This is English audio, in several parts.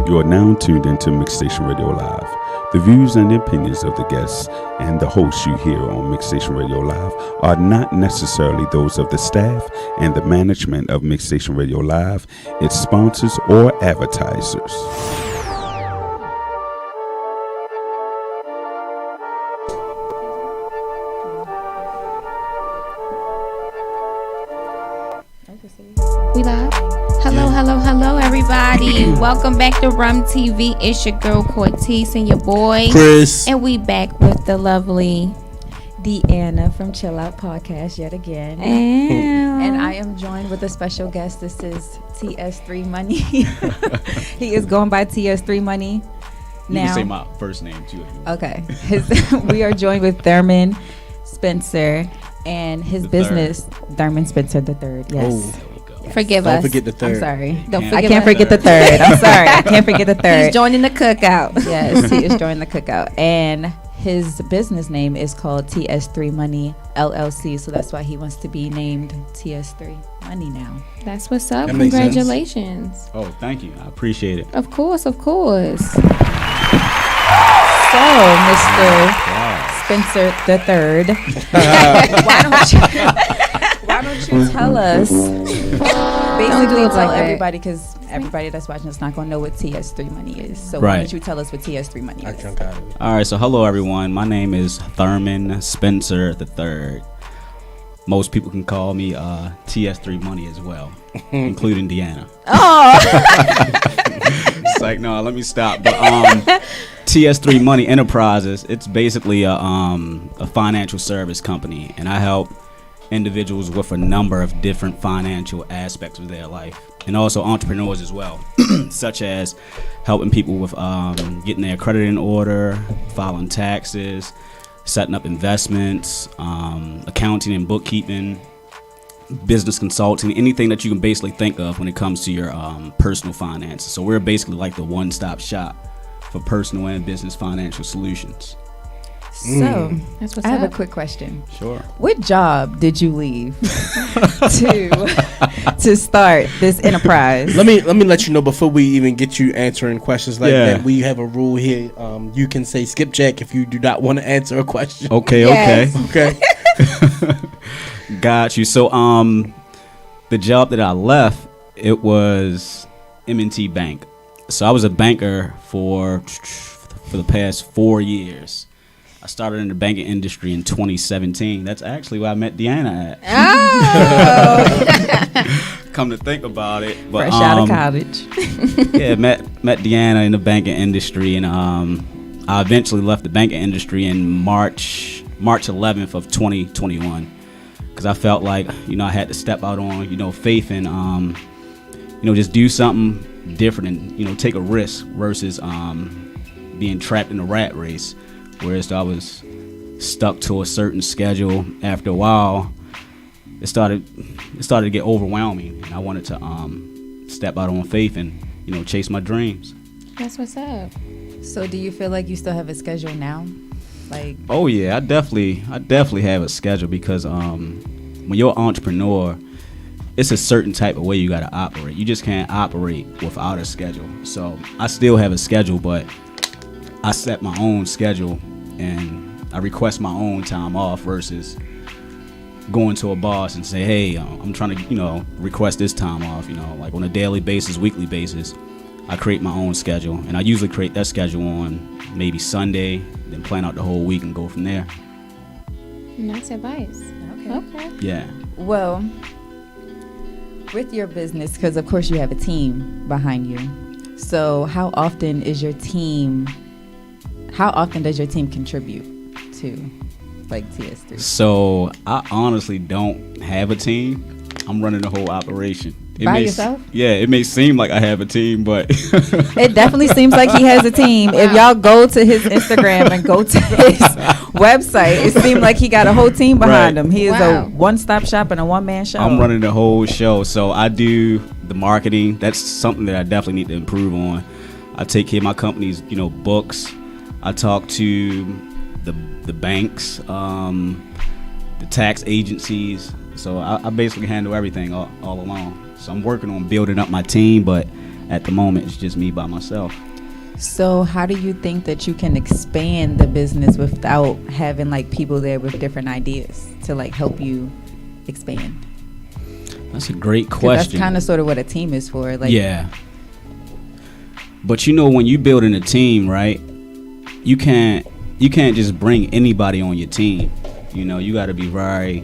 You are now tuned into Mixstation Radio Live. The views and opinions of the guests and the hosts you hear on Mixstation Radio Live are not necessarily those of the staff and the management of Mixstation Radio Live, its sponsors, or advertisers. We live? Hello, everybody. Welcome back to Rum TV. It's your girl Cortez and your boy Chris. And we back with the lovely Deanna from Chill Out Podcast yet again. And I am joined with a special guest. This is TS3 Money. He is going by TS3 Money now. You can say my first name too. Okay. We are joined with Thurman Spencer and his business, Thurman Spencer the Third. Yes. There we go. Forgive Don't us. forget the third. I'm sorry. I can't forget the third. I'm sorry. I can't forget the third. He's joining the cookout. Yes, he is joining the cookout. And his business name is called TS3 Money LLC. So that's why he wants to be named TS3 Money now. That's what's up. That makes sense. Congratulations. Oh, thank you. I appreciate it. Of course. So, Mr. Spencer the Third, why don't you tell us? Basically, tell everybody, because everybody that's watching is not going to know what TS3 Money is. So why don't you tell us what TS3 Money is? All right, so hello everyone. My name is Thurman Spencer III. Most people can call me TS3 Money as well, including Deanna. Oh, It's like, no, let me stop. But TS3 Money Enterprises, it's basically a financial service company, and I help individuals with a number of different financial aspects of their life, and also entrepreneurs as well, such as helping people with getting their credit in order, filing taxes, setting up investments, accounting and bookkeeping, business consulting, anything that you can basically think of when it comes to your personal finances. So we're basically like the one-stop shop for personal and business financial solutions. so That's what's I have up. a quick question. Sure. What job did you leave to start this enterprise? Let me let you know before we even get you answering questions like that. We have a rule here. You can say skip check if you do not want to answer a question. Okay. Yes. Okay. Got you. So the job that I left, it was M&T Bank. So I was a banker for the past 4 years. I started in the banking industry in 2017. That's actually where I met Deanna at. Oh. Come to think about it. But, Fresh out of college. Yeah, met Deanna in the banking industry, and I eventually left the banking industry in March 11th of 2021, because I felt like, I had to step out on, faith and, just do something different and, take a risk versus being trapped in a rat race. Whereas I was stuck to a certain schedule. After a while, it started to get overwhelming. And I wanted to step out on faith and chase my dreams. That's what's up. So do you feel like you still have a schedule now? Like, oh yeah, I definitely have a schedule, because when you're an entrepreneur, it's a certain type of way you got to operate. You just can't operate without a schedule. So I still have a schedule, but I set my own schedule and I request my own time off versus going to a boss and say, hey, I'm trying to, request this time off, like on a daily basis, weekly basis. I create my own schedule, and I usually create that schedule on maybe Sunday, then plan out the whole week and go from there. Nice advice. Okay. Yeah. well, with your business, because of course you have a team behind you. So how often does your team contribute to like TS3? So I honestly don't have a team. I'm running the whole operation. By yourself? Yeah, it may seem like I have a team, but It definitely seems like he has a team. If y'all go to his Instagram and go to his website, it seems like he got a whole team behind him. He is a one-stop shop and a one-man show. I'm running the whole show. So I do the marketing. That's something that I definitely need to improve on. I take care of my company's, books. I talk to the banks, the tax agencies. So I basically handle everything all along. So I'm working on building up my team, but at the moment it's just me by myself. So how do you think that you can expand the business without having like people there with different ideas to like help you expand? That's a great question. That's kind of sort of what a team is for. Like, yeah. But you know, when you building a team, right, you can't just bring anybody on your team. You know, you got to be very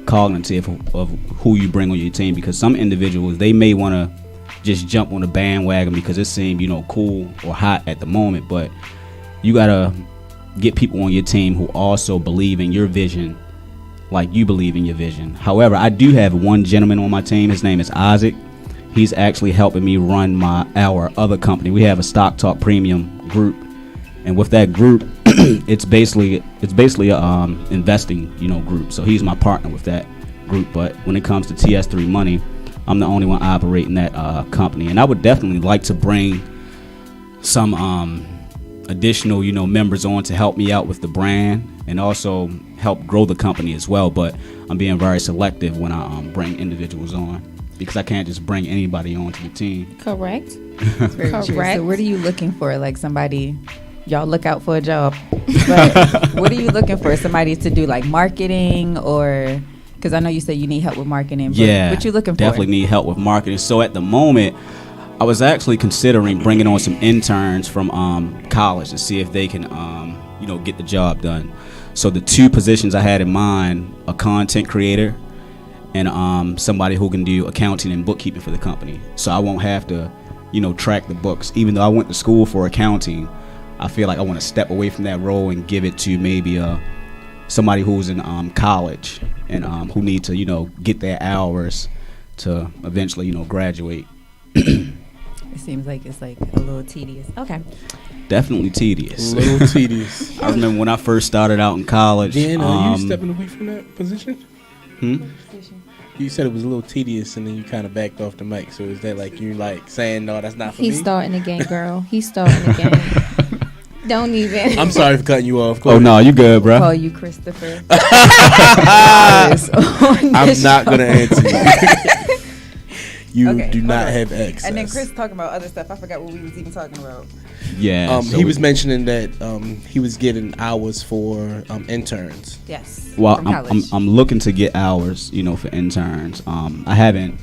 cognitive of who you bring on your team, because some individuals, they may want to just jump on the bandwagon because it seems, you know, cool or hot at the moment, but you got to get people on your team who also believe in your vision like you believe in your vision. However, I do have one gentleman on my team. His name is Isaac. He's actually helping me run our other company. We have a Stock Talk Premium group, and with that group, it's basically a investing, you know, group. So he's my partner with that group. But when it comes to TS3 Money, I'm the only one operating that company, and I would definitely like to bring some additional, you know, members on to help me out with the brand and also help grow the company as well. But I'm being very selective when I bring individuals on, because I can't just bring anybody on to the team. Correct. Correct. So what are you looking for? Like somebody, y'all look out for a job, but what are you looking for? Somebody to do like marketing, or because I know you said you need help with marketing. But yeah, what you looking for? Definitely need help with marketing. So at the moment, I was actually considering bringing on some interns from college to see if they can, you know, get the job done. So the two positions I had in mind, a content creator and somebody who can do accounting and bookkeeping for the company. So I won't have to, you know, track the books. Even though I went to school for accounting, I feel like I want to step away from that role and give it to maybe somebody who's in college and who need to, you know, get their hours to eventually, you know, graduate. It seems like it's like a little tedious. Okay. Definitely tedious. A little tedious. I remember when I first started out in college. Dan, are you stepping away from that position? Hmm? You said it was a little tedious, and then you kind of backed off the mic. So is that like you like saying, no, that's not for me? He's starting again, girl. He's starting again. Don't even. I'm sorry for cutting you off. Oh, no, you good, bro. Call you Christopher. I'm not going to answer you. You Okay, do not on. have access. And then Chris talking about other stuff. I forgot what we was even talking about. Yeah. So he was mentioning that he was getting hours for interns. Yes. Well, from college. I'm looking to get hours, you know, for interns. I haven't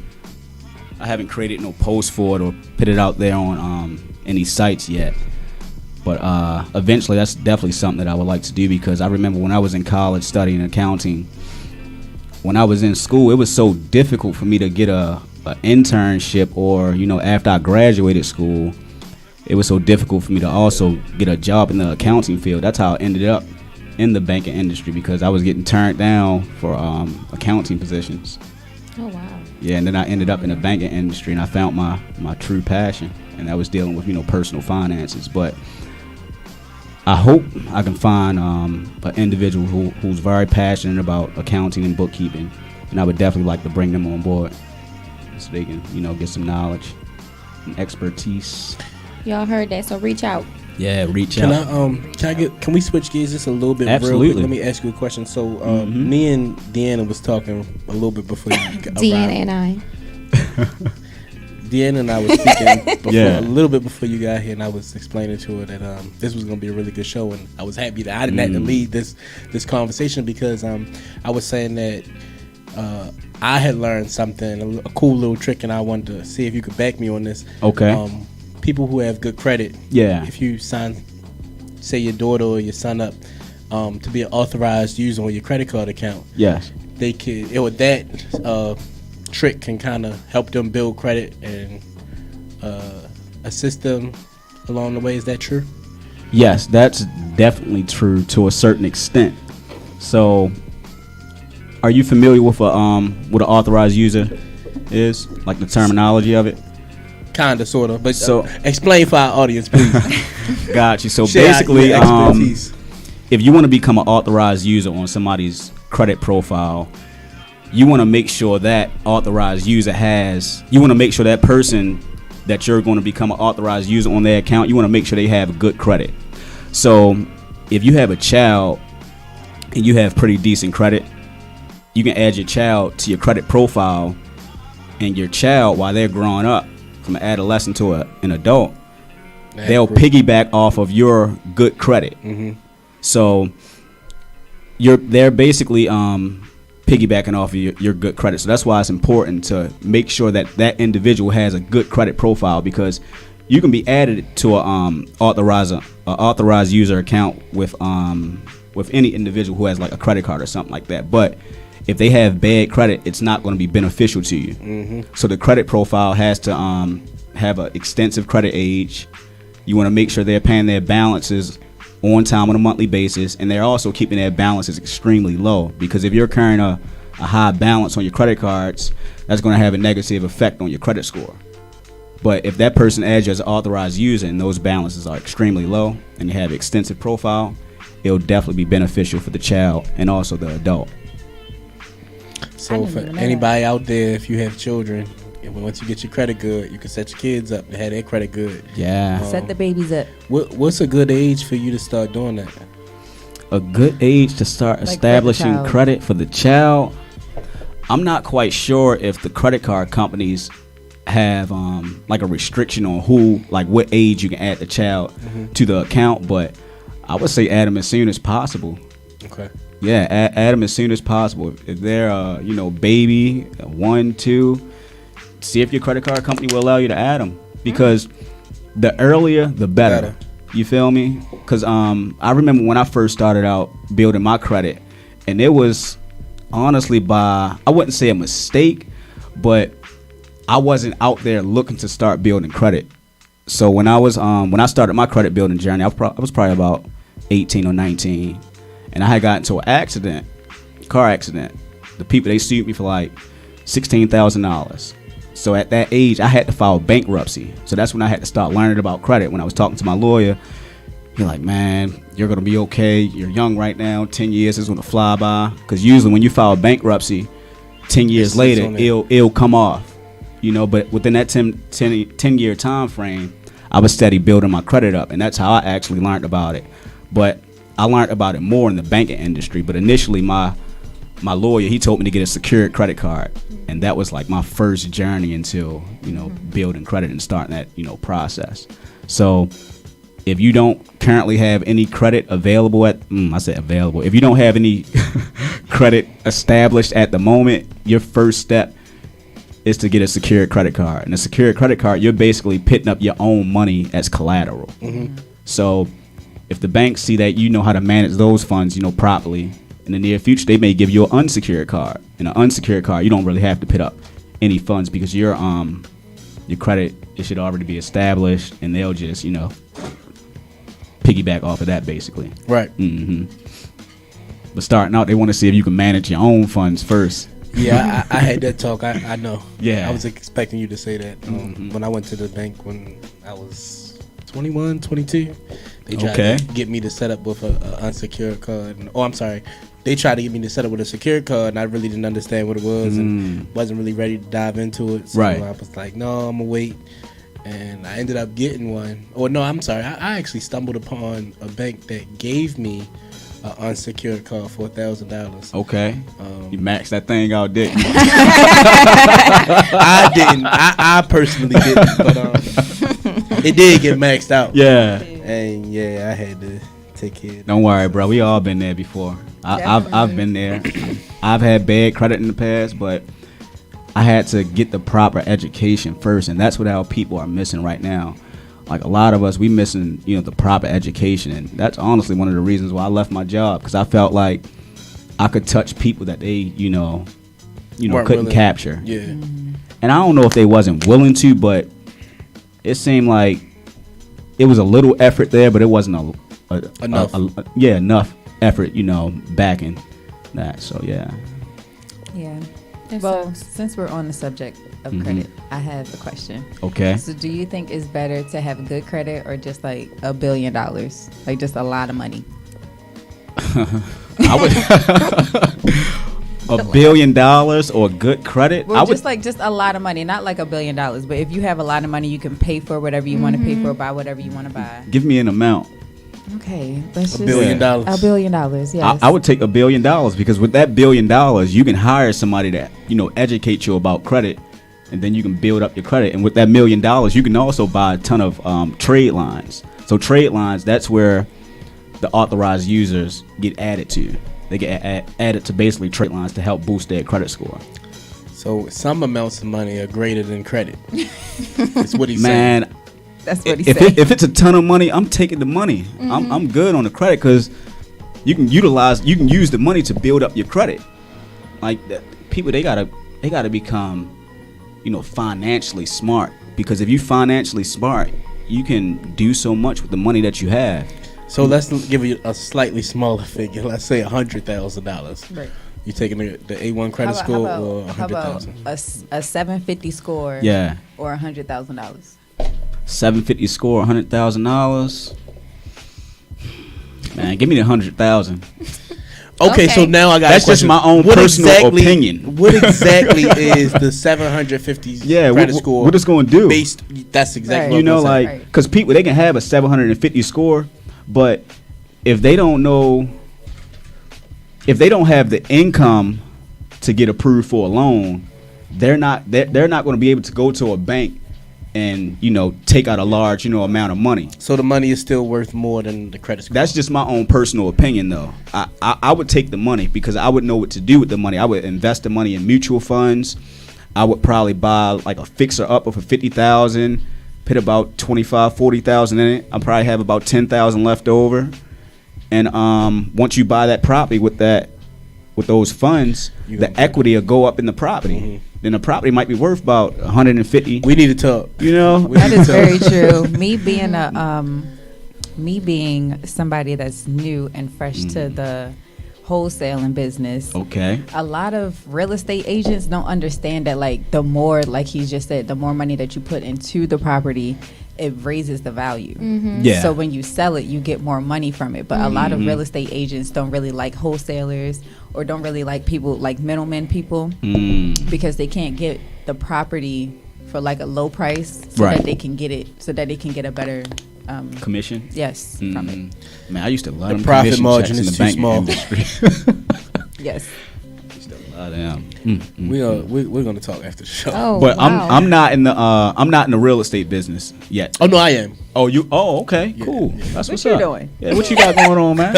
created no post for it or put it out there on any sites yet. But eventually, that's definitely something that I would like to do, because I remember when I was in college studying accounting, when I was in school, it was so difficult for me to get a internship, or, you know, after I graduated school, it was so difficult for me to also get a job in the accounting field. That's how I ended up in the banking industry, because I was getting turned down for accounting positions. Oh, wow. Yeah, and then I ended up in the banking industry, and I found my true passion, and I was dealing with, you know, personal finances. But I hope I can find an individual who's very passionate about accounting and bookkeeping, and I would definitely like to bring them on board so they can, you know, get some knowledge and expertise. Y'all heard that, so reach out. Yeah, reach out. Can we switch gears just a little bit? Absolutely. Real quick? Let me ask you a question. So me and Deanna was talking a little bit before you got Deanna and I. Deanna and I was speaking a little bit before you got here, and I was explaining to her that this was going to be a really good show, and I was happy that I didn't have to lead this conversation, because I was saying that I had learned something, a cool little trick, and I wanted to see if you could back me on this. Okay. People who have good credit, if you sign, say, your daughter or your son up to be an authorized user on your credit card account, yes, they could. That trick can kind of help them build credit and assist them along the way. Is that true? Yes, that's definitely true to a certain extent. So, are you familiar with what an authorized user is? Like the terminology of it? Kinda, sorta, but so explain for our audience, please. Got you. So Share basically, your expertise. If you want to become an authorized user on somebody's credit profile, you want to make sure that authorized user you want to make sure that person that you're going to become an authorized user on their account, you want to make sure they have good credit. So if you have a child and you have pretty decent credit, you can add your child to your credit profile and your child, while they're growing up from an adolescent to an adult, they'll piggyback off of your good credit. So they're basically piggybacking off of your good credit. So that's why it's important to make sure that individual has a good credit profile, because you can be added to a authorized user account with any individual who has like a credit card or something like that. But if they have bad credit, it's not going to be beneficial to you. So the credit profile has to have an extensive credit age. You want to make sure they're paying their balances on time on a monthly basis, and they're also keeping their balances extremely low, because if you're carrying a high balance on your credit cards, that's going to have a negative effect on your credit score. But if that person adds you as an authorized user and those balances are extremely low and you have extensive profile, it'll definitely be beneficial for the child and also the adult. So for anybody out there, if you have children, and once you get your credit good, you can set your kids up to have their credit good. Yeah. Set the babies up. What's a good age for you to start doing that? A good age to start establishing credit for the child? I'm not quite sure if the credit card companies have like a restriction on what age you can add the child to the account, but I would say add them as soon as possible. Okay. Yeah, add them as soon as possible. If they're baby 1, 2, see if your credit card company will allow you to add them, because the earlier the better. You feel me? Because I remember when I first started out building my credit, and it was honestly I wouldn't say a mistake, but I wasn't out there looking to start building credit. So when I started my credit building journey, I was probably about 18 or 19, and I had gotten into an car accident. The people, they sued me for like $16,000. So at that age, I had to file bankruptcy. So that's when I had to start learning about credit. When I was talking to my lawyer, he's like, man, you're going to be okay. You're young right now. 10 years is going to fly by. Because usually when you file bankruptcy, 10 years later, it'll come off. But within that 10-year time frame, I was steady building my credit up. And that's how I actually learned about it. But I learned about it more in the banking industry. But initially, my lawyer, he told me to get a secured credit card. And that was like my first journey into, building credit and starting that, process. So if you don't currently have any credit available if you don't have any credit established at the moment, your first step is to get a secured credit card. And a secured credit card, you're basically putting up your own money as collateral. So if the banks see that you know how to manage those funds, properly, in the near future, they may give you an unsecured card. And an unsecured card, you don't really have to put up any funds, because your credit, it should already be established, and they'll just piggyback off of that, basically. Right. But starting out, they want to see if you can manage your own funds first. Yeah, I had that talk. I know. Yeah. I was expecting you to say that. When I went to the bank when I was 21, 22, they tried to get me to set up with an unsecured card. They tried to get me to set up with a secured card, and I really didn't understand what it was and wasn't really ready to dive into it. So I was like, no, I'm going to wait. And I ended up getting one. I actually stumbled upon a bank that gave me an unsecured card for $1,000. Okay. You maxed that thing out, didn't you? I didn't. I personally didn't, but it did get maxed out. Yeah. And I had to take care of it. Don't worry, bro. We all been there before. I've been there. I've had bad credit in the past, but I had to get the proper education first, and that's what our people are missing right now. Like a lot of us, we missing, the proper education, and that's honestly one of the reasons why I left my job, because I felt like I could touch people that they, couldn't capture. Yeah. And I don't know if they wasn't willing to, but it seemed like it was a little effort there, but it wasn't enough. Enough effort, backing that. So yeah. Yeah. Well, since we're on the subject of credit, I have a question. Okay. So do you think it's better to have good credit or just like $1 billion? Like just a lot of money? I would $1 billion or good credit? Well, just a lot of money, not like $1 billion, but if you have a lot of money, you can pay for whatever you want to pay for, buy whatever you want to buy. Give me an amount. Okay, let's just $1 billion. $1 billion, yes. I would take $1 billion, because with that $1 billion, you can hire somebody that educate you about credit, and then you can build up your credit. And with that $1 million, you can also buy a ton of trade lines. So trade lines, that's where the authorized users get added to. They get added to basically trade lines to help boost their credit score. So some amounts of money are greater than credit. That's what he's saying. Man, that's what he's saying. If it's a ton of money, I'm taking the money. I'm good on the credit because you can use the money to build up your credit. Like people, they gotta become, financially smart, because if you financially smart, you can do so much with the money that you have. So let's give you a slightly smaller figure. Let's say $100,000. Right. You taking the A1 credit score or $100,000? A 750 score. Yeah. Or $100,000. 750 score, $100,000. Man, give me the 100,000. Okay, so now I got. That's just my own personal opinion. What exactly is the 750 credit score? What it's going to do? That's exactly right. Like, because people, they can have a 750 score, but if they don't have the income to get approved for a loan, they're not going to be able to go to a bank and take out a large amount of money. So the money is still worth more than the credit score. That's just my own personal opinion, though. I would take the money because I would know what to do with the money. I would invest the money in mutual funds. I would probably buy like a fixer upper for $50,000, put about $25,000-$40,000 in it. I probably have about $10,000 left over. And once you buy that property with those funds, the equity will go up in the property. Mm-hmm. Then the property might be worth about $150,000. We need to talk. That is very true. Me being somebody that's new and fresh to the wholesaling business. Okay. A lot of real estate agents don't understand that, like, the more, like he just said, the more money that you put into the property, it raises the value. Mm-hmm. Yeah. So when you sell it, you get more money from it. But a lot of real estate agents don't really like wholesalers or don't really like people like middlemen people because they can't get the property for like a low price that they can get it, so that they can get a better commission. Yes, from it. Man, I used to love the profit margin is too small. Yes. We're gonna talk after the show. Oh, but wow. I'm not in the real estate business yet. Oh no, I am. Oh, you? Oh, okay, cool. Yeah. That's what you doing. Yeah, what you got going on, man?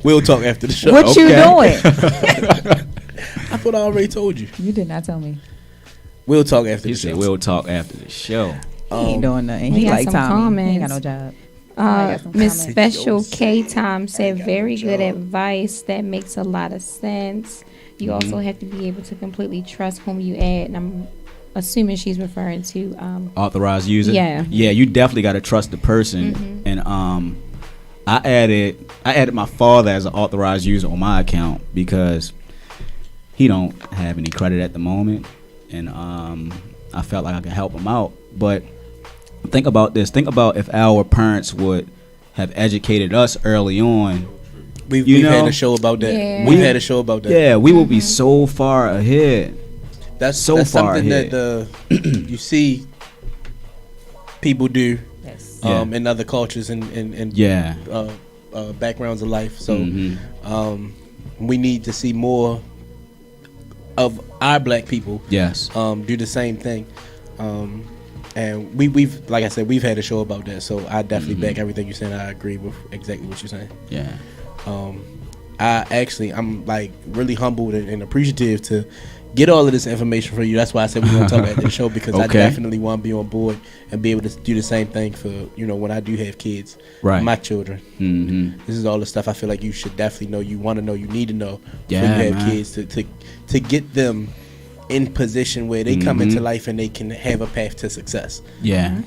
We'll talk after the show. What you doing? I thought I already told you. You did not tell me. We'll talk after the show. He said we'll talk after the show. He ain't doing nothing. He like Tommy. He ain't got no job. Miss Special K Time said very good advice. That makes a lot of sense. You also have to be able to completely trust whom you add, and I'm assuming she's referring to authorized user. Yeah, you definitely got to trust the person. And I added my father as an authorized user on my account because he don't have any credit at the moment, and I felt like I could help him out. But think about this. Think about if our parents would have educated us early on. We've had a show about that. Yeah. We've had a show about that. Yeah, we will be so far ahead. That's far something ahead. that you see people do in other cultures and backgrounds of life. So we need to see more of our black people do the same thing. And we've, like I said, we've had a show about that. So I definitely back everything you're saying. I agree with exactly what you're saying. Yeah. I'm like really humbled and appreciative to get all of this information for you. That's why I said we're going to talk about the show, because I definitely want to be on board and be able to do the same thing for, when I do have kids, my children. This is all the stuff I feel like you should definitely know, you want to know, you need to know before you have kids to get them in position where they come into life and they can have a path to success. Yeah.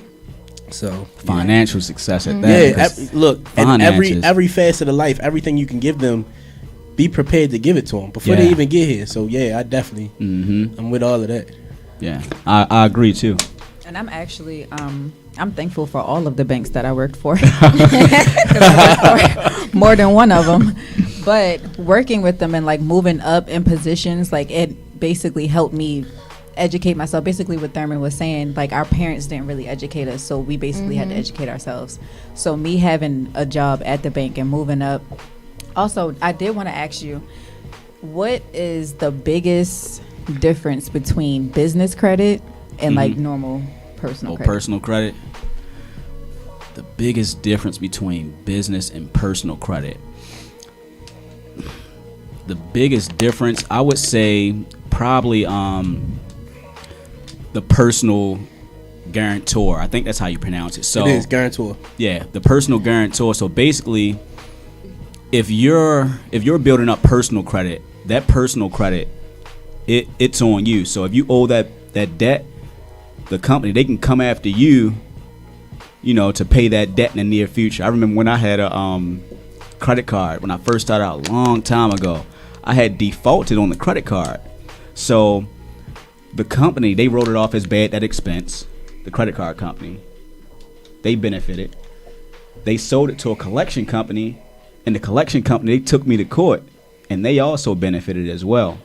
So financial success at that. Yeah, look, and every facet of life, everything you can give them, be prepared to give it to them before they even get here. So I definitely, I'm with all of that. Yeah, I agree too. And I'm actually, I'm thankful for all of the banks that I worked for, because I worked for more than one of them. But working with them and like moving up in positions, like it basically helped me educate myself. Basically what Thurman was saying, like our parents didn't really educate us, so we basically had to educate ourselves. So me having a job at the bank and moving up. Also, I did want to ask you, what is the biggest difference between business credit and like normal personal credit? Personal credit. The biggest difference between business and personal credit. The biggest difference, I would say, probably the personal guarantor. I think that's how you pronounce it. So it is guarantor. Yeah, the personal guarantor. So basically, if you're building up personal credit, that personal credit, it's on you. So if you owe that debt, the company, they can come after you, to pay that debt in the near future. I remember when I had a credit card when I first started out a long time ago. I had defaulted on the credit card, so the company, they wrote it off as bad debt expense. The credit card company, they benefited. They sold it to a collection company, and the collection company, they took me to court, and they also benefited as well.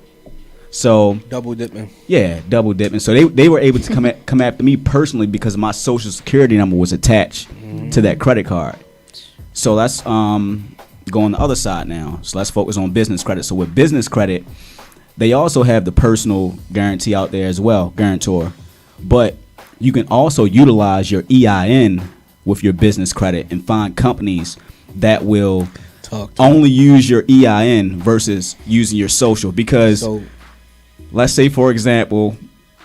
So double dipping. Yeah, double dipping. So they were able to come after me personally because my social security number was attached to that credit card. So that's go on the other side now. So let's focus on business credit. So with business credit, they also have the personal guarantee out there as well, guarantor. But you can also utilize your EIN with your business credit and find companies that will only use your EIN versus using your social. Because let's say, for example,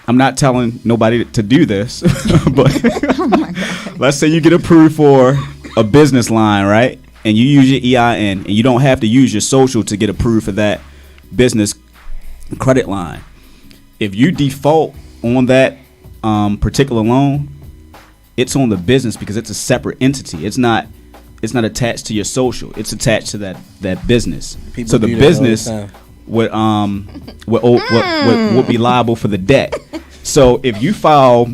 I'm not telling nobody to do this, but let's say you get approved for a business line, right? And you use your EIN, and you don't have to use your social to get approved for that business credit line. If you default on that particular loan, it's on the business because it's a separate entity. It's not attached to your social. It's attached to that business. So the business would be liable for the debt. So if you file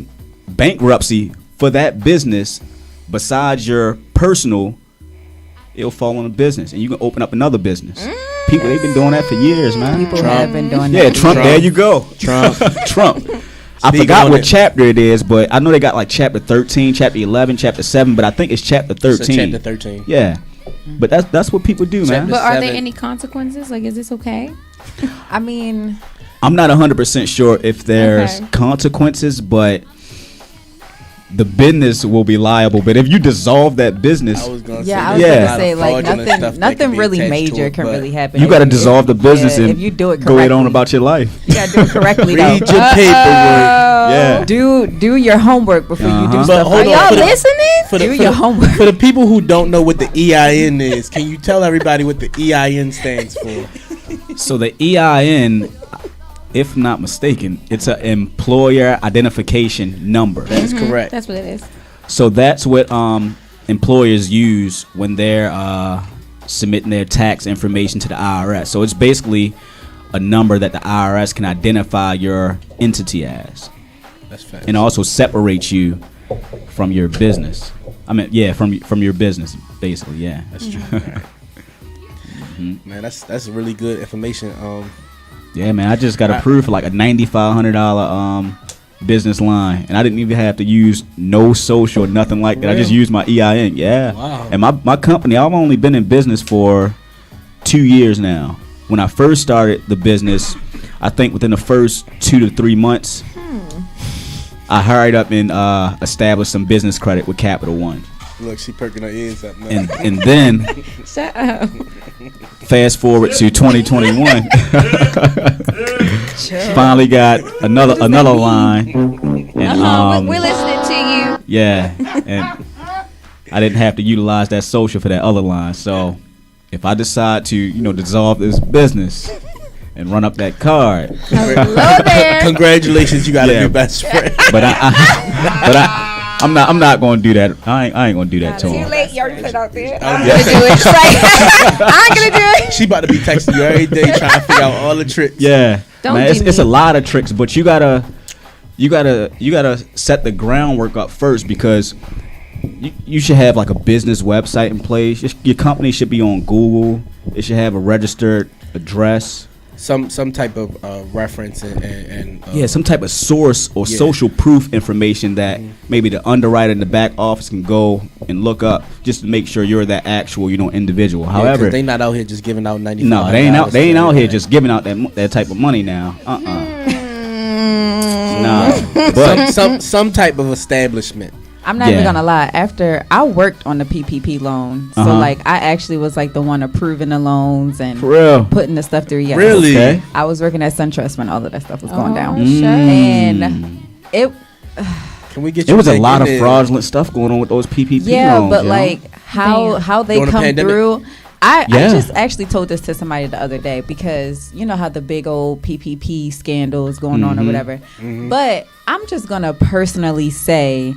bankruptcy for that business, besides your personal, it'll fall on the business, and you can open up another business. People, they've been doing that for years, man. People have been doing that. Yeah, Trump. There you go. Trump. I forgot what chapter it is, but I know they got like chapter 13, chapter 11, chapter 7, but I think it's chapter 13. Chapter 13. Yeah. But that's what people do, man. But are there any consequences? Like, is this okay? I mean, I'm not 100% sure if there's consequences, but the business will be liable. But if you dissolve that business, I was gonna say like nothing really major can really happen. You got to dissolve the business and if you do it correctly, go ahead on about your life. You got to do it correctly. Read your paperwork. Yeah. Do your homework before you do stuff. Are y'all listening? Do your homework. For the people who don't know what the EIN is, can you tell everybody what the EIN stands for? So the EIN, if not mistaken, it's an employer identification number. That's correct. That's what it is. So that's what employers use when they're submitting their tax information to the IRS. So it's basically a number that the IRS can identify your entity as. That's fast. And also separates you from your business. I mean, yeah, from your business, basically, yeah. That's true. Man, that's really good information. Yeah, man, I just got approved for like a $9,500 business line, and I didn't even have to use no social or nothing like that. I just used my EIN. Yeah. Wow. And my company, I've only been in business for 2 years now. When I first started the business, I think within the first 2 to 3 months, I hurried up and established some business credit with Capital One. Look, she perking her ears up now. And then Shut up. fast forward to 2021. Finally got another line. And, we're listening to you. Yeah, and I didn't have to utilize that social for that other line. So if I decide to, dissolve this business and run up that card, Hello there. Congratulations, you got a new best friend. But I'm not going to do that. I ain't going to do that to him. Too late. You already put it out there. I'm gonna do it. I'm gonna do it. She about to be texting you every day trying to figure out all the tricks. Yeah, Don't man, do it's a me. lot of tricks, but you gotta set the groundwork up first, because you should have like a business website in place. Your company should be on Google. It should have a registered address. some type of reference and some type of source or social proof information that maybe the underwriter in the back office can go and look up just to make sure you're that actual, individual. However, they not out here just giving out $95. No, they ain't out here just giving out that type of money now. Nah, but some type of establishment. I'm not even gonna lie. After I worked on the PPP loan, so like I actually was like the one approving the loans and putting the stuff through. Yes. Really? Okay. I was working at SunTrust when all of that stuff was going down, And it. Can we get? There was a lot of fraudulent stuff going on with those PPP loans. Yeah, but like how they come through. I just actually told this to somebody the other day because you know how the big old PPP scandal is going on or whatever. But I'm just gonna personally say.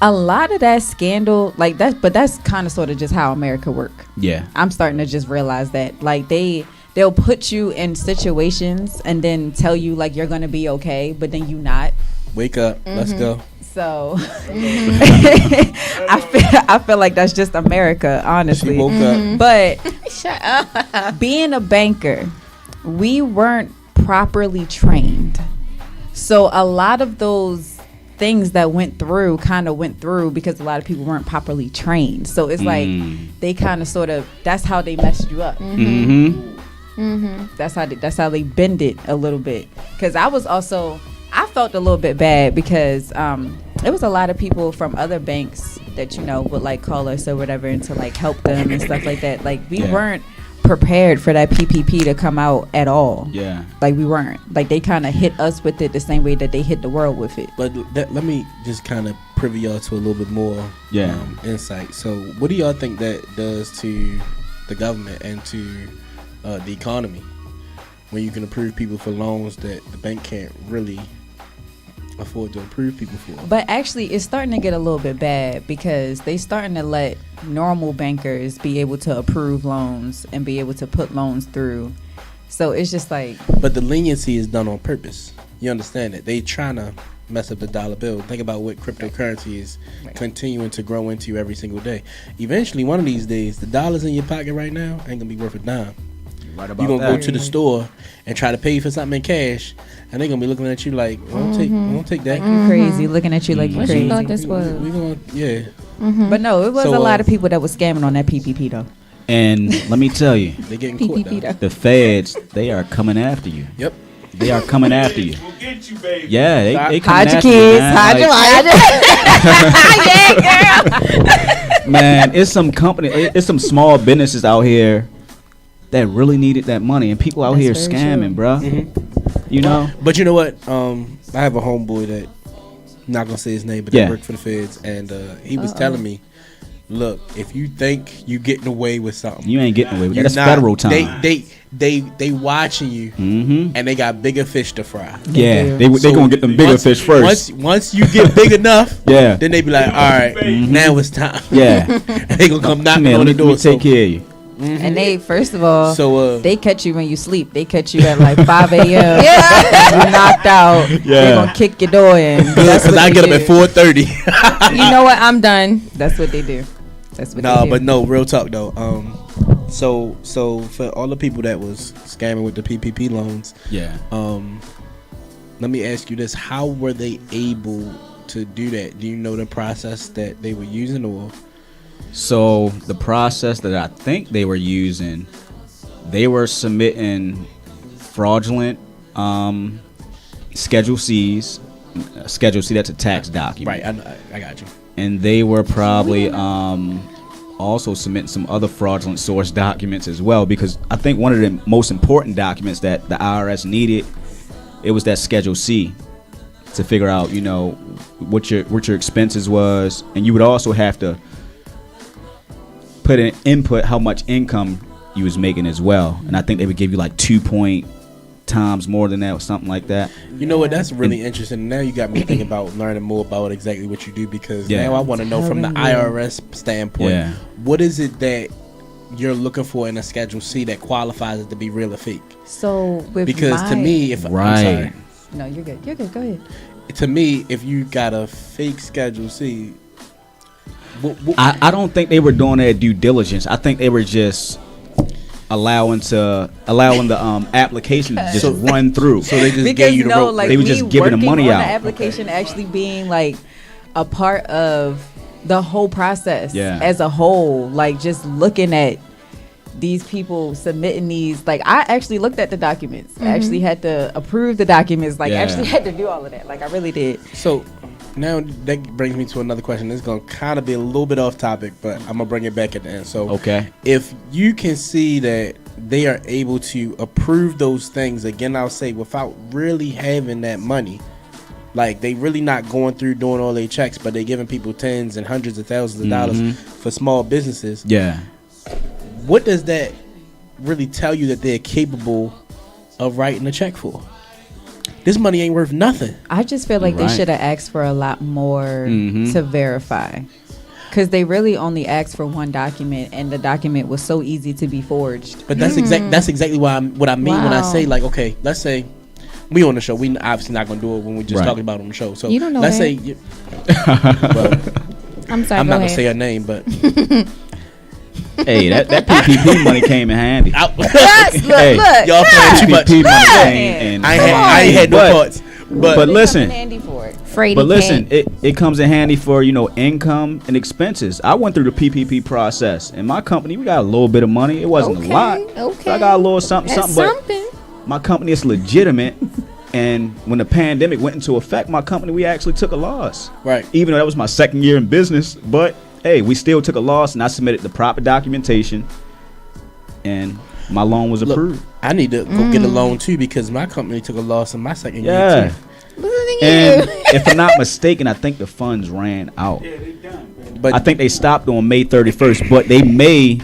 A lot of that scandal, like that, but that's kind of sort of just how America work. Yeah, I'm starting to just realize that, like they'll put you in situations and then tell you like you're gonna be okay, but then you not. Wake up, let's go. So I feel like that's just America, honestly. She woke up, but shut up. Being a banker, we weren't properly trained, so a lot of those things that went through because a lot of people weren't properly trained. So it's like they kind of sort of that's how they messed you up. That's how they bend it a little bit. Because I felt a little bit bad because there was a lot of people from other banks that would like call us or whatever and to like help them and stuff like that. Like we weren't prepared for that PPP to come out at all. Yeah, like we weren't. Like they kind of hit us with it the same way that they hit the world with it. But let me just kind of privy y'all to a little bit more insight. So what do y'all think that does to the government and to the economy when you can approve people for loans that the bank can't really afford to approve people for? But actually it's starting to get a little bit bad because they starting to let normal bankers be able to approve loans and be able to put loans through. So it's just like, but the leniency is done on purpose. You understand that they trying to mess up the dollar bill. Think about what cryptocurrency is continuing to grow into every single day. Eventually one of these days the dollars in your pocket right now ain't gonna be worth a dime. Right, you're gonna go to the store and try to pay for something in cash, and they're gonna be looking at you like, I don't take that. You crazy, looking at you like you what crazy. You thought this was? We gonna, But no, it was a lot of people that was scamming on that PPP though. And let me tell you, they getting caught. The feds, they are coming after you. Yep. They are coming after you. We'll get you, baby. Yeah, they coming hide your after kids, you, man. hide your wife. Yeah, girl. Man, it's some small businesses out here that really needed that money, and people out here scamming, bro. You know. But you know what? I have a homeboy that, I'm not gonna say his name, but they work for the feds, and he was telling me, look, if you think you getting away with something, you ain't getting away with that. That's federal time. They watching you, and they got bigger fish to fry. Yeah, they gonna get them bigger fish first. Once you get big enough, then they be like, all right, now it's time. Yeah, they gonna come knocking on the door. Let me take care of you. And they, first of all, they catch you when you sleep. They catch you at like 5 a.m. You're knocked out. They're gonna kick your door in. Because I get up at 4:30. You know what? I'm done. That's what they do. That's what they do. But no, real talk though. So for all the people that was scamming with the PPP loans, let me ask you this: how were they able to do that? Do you know the process that they were using, or? So the process that I think they were using, they were submitting fraudulent Schedule C's. Schedule C, that's a tax document. Right, I got you. And they were probably also submitting some other fraudulent source documents as well, because I think one of the most important documents that the IRS needed, it was that Schedule C to figure out, what your expenses was, and you would also have to put in input how much income you was making as well, and I think they would give you like 2 times more than that or something like that. You know what? That's really interesting. Now you got me thinking about learning more about exactly what you do, because now I want to know from the IRS standpoint, what is it that you're looking for in a Schedule C that qualifies it to be real or fake? So to me, if I'm sorry, no, you're good. You're good. Go ahead. To me, if you got a fake Schedule C. I don't think they were doing their due diligence. I think they were just allowing the application to just run through. So they just gave you the rope. Like, they were just giving the money out. The application actually being like a part of the whole process as a whole, like just looking at these people submitting these, like I actually looked at the documents. I actually had to approve the documents, like actually had to do all of that, like I really did. So now that brings me to another question. It's going to kind of be a little bit off topic, but I'm going to bring it back at the end. So if you can see that they are able to approve those things, again, I'll say without really having that money, like they really not going through doing all their checks, but they giving people tens and hundreds of thousands of dollars for small businesses. Yeah. What does that really tell you that they're capable of writing a check for? This money ain't worth nothing. I just feel like they should have asked for a lot more to verify. Because they really only asked for one document, and the document was so easy to be forged. But that's exactly what I mean when I say, like, okay, let's say we on the show. We obviously not gonna do it when we just talking about it on the show. So you don't know let's that. say I'm sorry. I'm not gonna ahead. say her name, but hey, that PPP money came in handy. Look, y'all playing too much. PPP money came in. I ain't had no thoughts. But listen, listen, it comes in handy for income and expenses. I went through the PPP process. In my company, we got a little bit of money. It wasn't a lot. Okay. So I got a little something. But my company is legitimate. And when the pandemic went into effect, my company, we actually took a loss. Right. Even though that was my second year in business. But, hey, we still took a loss, and I submitted the proper documentation, and my loan was approved. I need to go get a loan, too, because my company took a loss in my second year, too. And if I'm not mistaken, I think the funds ran out. Yeah, they done. But I think they stopped on May 31st, but they may,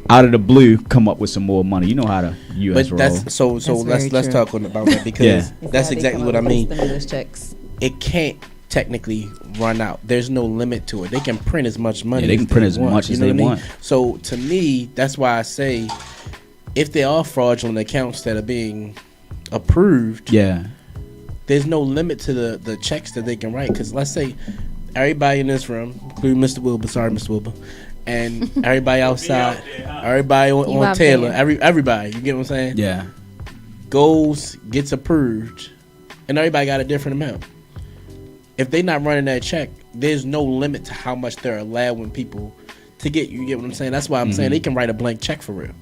out of the blue, come up with some more money. You know how the U.S. but roll. that's so. Let's talk about that because that's exactly what I mean. Checks. It can't technically run out. There's no limit to it. They can print as much money. They can print as much as they want. So to me, that's why I say, if there are fraudulent accounts that are being approved, there's no limit to the checks that they can write. Because let's say everybody in this room, including Mr. Wilbur, sorry, Mr. Wilbur, and everybody outside, everybody on Taylor, everybody, you get what I'm saying? Yeah. Goes, gets approved, and everybody got a different amount. If they not running that check, there's no limit to how much they're allowing people to get. You get what I'm saying? That's why I'm saying they can write a blank check for real.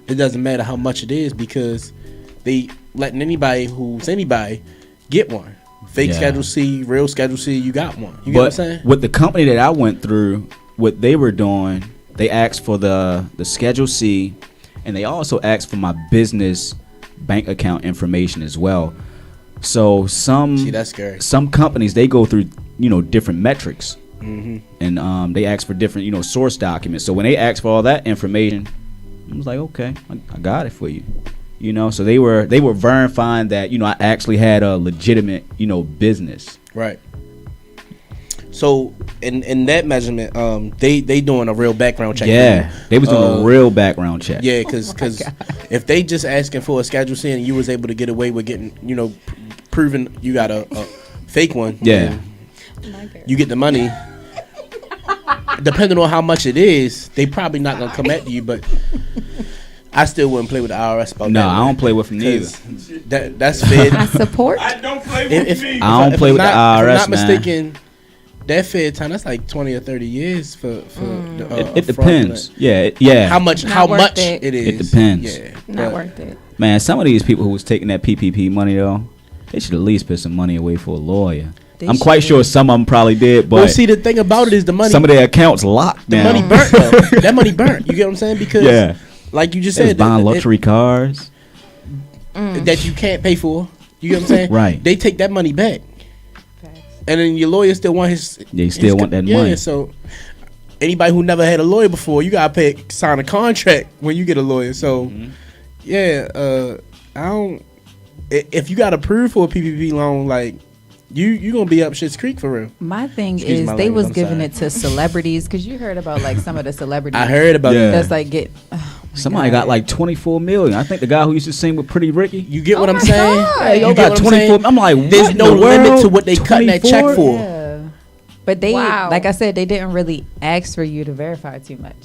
It doesn't matter how much it is because they letting anybody who's anybody get one. Fake Schedule C, real Schedule C, you got one. You get what I'm saying? With the company that I went through, what they were doing, they asked for the Schedule C, and they also asked for my business bank account information as well. So that's scary. Some companies, they go through different metrics, and they ask for different source documents. So when they asked for all that information, I was like, okay, I got it for you. So they were verifying that I actually had a legitimate business. Right. So in that measurement, they doing a real background check. Yeah, they was doing a real background check. Yeah, because if they just asking for a Schedule C and you was able to get away with getting proving you got a fake one, you get the money. Depending on how much it is, they probably not gonna come at you, but I still wouldn't play with the IRS about that. No, I don't play with them neither. That's Fed. I support. I don't play with me. I don't play with the IRS, if I'm not man. mistaken, that Fed time, that's like 20 or 30 years for it depends. Yeah. How much it is. It depends. Yeah. Not worth it. Man, some of these people who was taking that PPP money though, they should at least put some money away for a lawyer. I'm quite sure some of them probably did, but see, the thing about it is the money. Some of their accounts locked the now. Money burnt though. That money burnt. You get what I'm saying? Because like you just said, buying luxury cars that you can't pay for. You get what I'm saying? Right. They take that money back, and then your lawyer still want his. They still want that money. Yeah. So anybody who never had a lawyer before, you gotta sign a contract when you get a lawyer. So I don't. If you got approved for a PPP loan, like. You gonna be up Shit's Creek for real. My thing is they was giving it to celebrities because you heard about like some of the celebrities. I heard about it. That's like somebody got like 24 million. I think the guy who used to sing with Pretty Ricky. You get what I'm saying? Hey, you got 24. I'm like, there's no limit to what they cutting that check for. Yeah. But they, like I said, they didn't really ask for you to verify too much.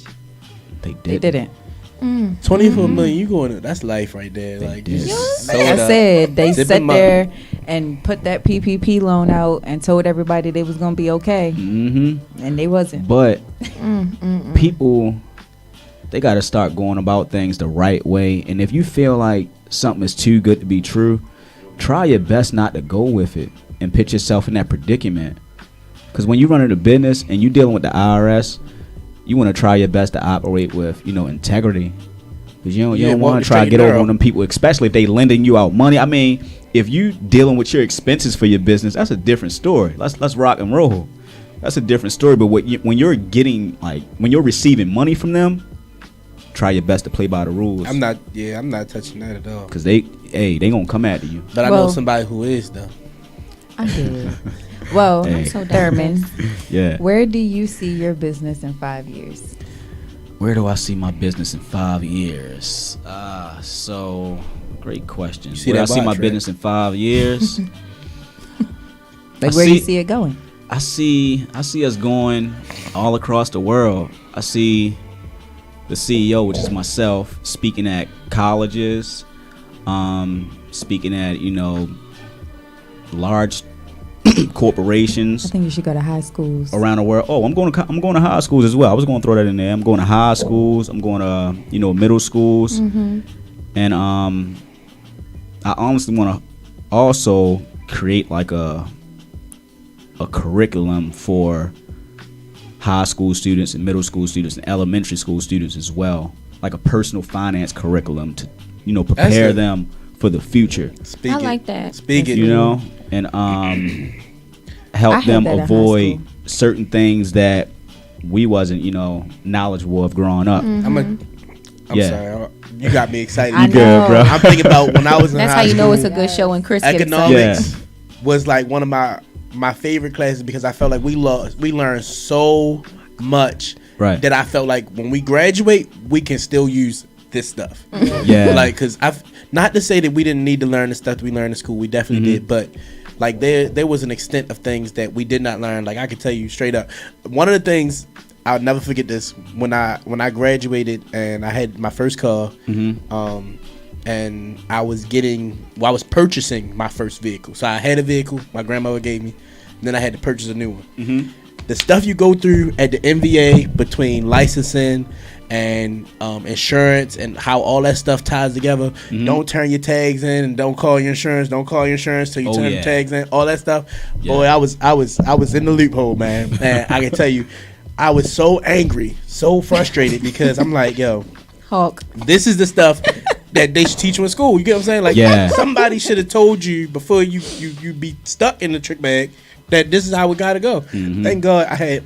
They didn't. $24 million, you going? That's life right there. Like like I said, they sat there and put that PPP loan out and told everybody they was gonna be okay, and they wasn't. But people, they got to start going about things the right way. And if you feel like something is too good to be true, try your best not to go with it and put yourself in that predicament. Because when you're running a business and you're dealing with the IRS, you want to try your best to operate with, integrity. Because you don't want to try to get over on them people, especially if they lending you out money. I mean, if you dealing with your expenses for your business, that's a different story. Let's rock and roll. That's a different story. But when you're receiving money from them, try your best to play by the rules. I'm not touching that at all. Because they gonna come after you. But I know somebody who is though. I do. Well, Thurman, yeah. Where do you see your business in 5 years? Where do I see my business in 5 years? So great question. Where do I see my business in 5 years? Where do you see it going? I see us going all across the world. I see the CEO, which is myself, speaking at colleges, speaking at large corporations. I think you should go to high schools around the world. Oh, I'm going to high schools as well. I was going to throw that in there. I'm going to high schools. I'm going to middle schools, and I honestly want to also create like a curriculum for high school students and middle school students and elementary school students as well, like a personal finance curriculum to prepare them for the future. I like that. And help them avoid certain things that we wasn't knowledgeable of growing up. I'm sorry, you got me excited. You good, bro? I'm thinking about when I was in That's high how you school, know it's a good show when Chris gets economics was like one of my favorite classes because I felt like we learned so much that I felt like when we graduate we can still use this stuff. Like because I've not to say that we didn't need to learn the stuff that we learned in school, we definitely did, but like there was an extent of things that we did not learn. Like I can tell you straight up, one of the things I'll never forget this, when I graduated and I had my first car, and I was purchasing my first vehicle. So I had a vehicle my grandmother gave me, and then I had to purchase a new one. The stuff you go through at the MVA between licensing and insurance and how all that stuff ties together. Don't turn your tags in and don't call your insurance. Don't call your insurance till you turn the tags in. All that stuff. Boy, I was in the loophole, man. And I can tell you, I was so angry, so frustrated because I'm like, yo, Hulk, this is the stuff that they should teach you in school. You get what I'm saying? Like somebody should have told you before you be stuck in the trick bag that this is how it gotta go. Thank God I had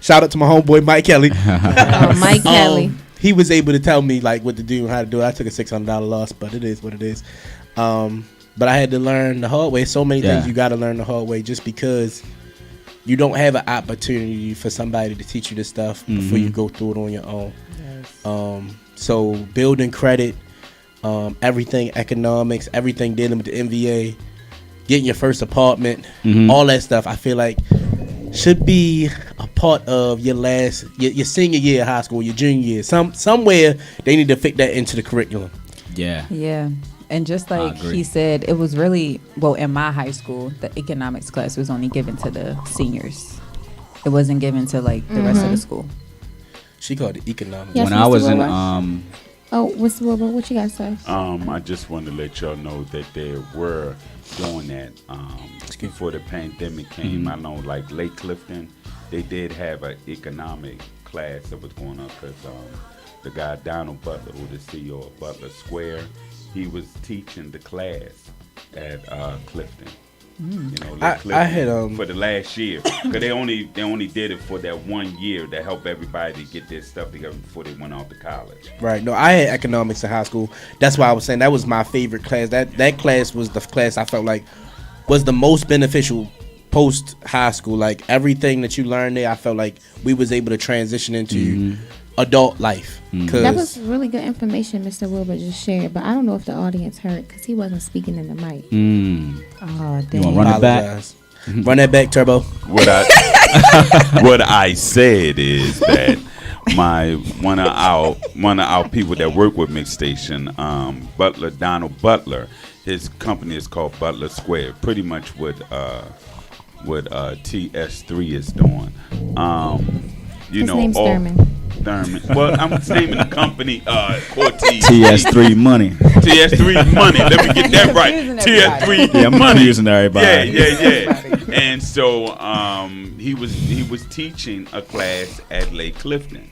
shout out to my homeboy Mike Kelly. Mike Kelly. He was able to tell me like what to do and how to do it. I took a $600 loss, but it is what it is. But I had to learn the hard way. So many things you gotta learn the hard way just because you don't have an opportunity for somebody to teach you this stuff before you go through it on your own. Yes. So building credit, everything economics, everything dealing with the MVA, getting your first apartment, all that stuff, I feel like should be a part of your your senior year of high school, your junior year. Somewhere they need to fit that into the curriculum. Yeah. And just like he said, it was really, in my high school, the economics class was only given to the seniors. It wasn't given to like the rest of the school. She called it economics. Yes, when I was in what's what you guys say? I just wanted to let y'all know that they were doing that before the pandemic came. I know like Lake Clifton, they did have an economic class that was going on because the guy Donald Butler, who the CEO of Butler Square, he was teaching the class at Clifton. Clifton I had for the last year because they only did it for that 1 year to help everybody get their stuff together before they went off to college. Right. No, I had economics in high school. That's why I was saying that was my favorite class. That class was the class I felt like was the most beneficial post high school. Like everything that you learned there, I felt like we was able to transition into adult life. That was really good information Mr. Wilbur just shared, but I don't know if the audience heard because he wasn't speaking in the mic. Oh, damn. You want to run it back? Run that back, Turbo. What I said is that one of our people that work with Mix Station, Butler, Donald Butler. His company is called Butler Square. Pretty much what TS3 is doing. His name's Thurman. Well, I'm naming the company Cortez. TS3 Money. TS3 Money. Let me get that right. TS3 Yeah, I'm confusing everybody. Yeah. And so he was teaching a class at Lake Clifton,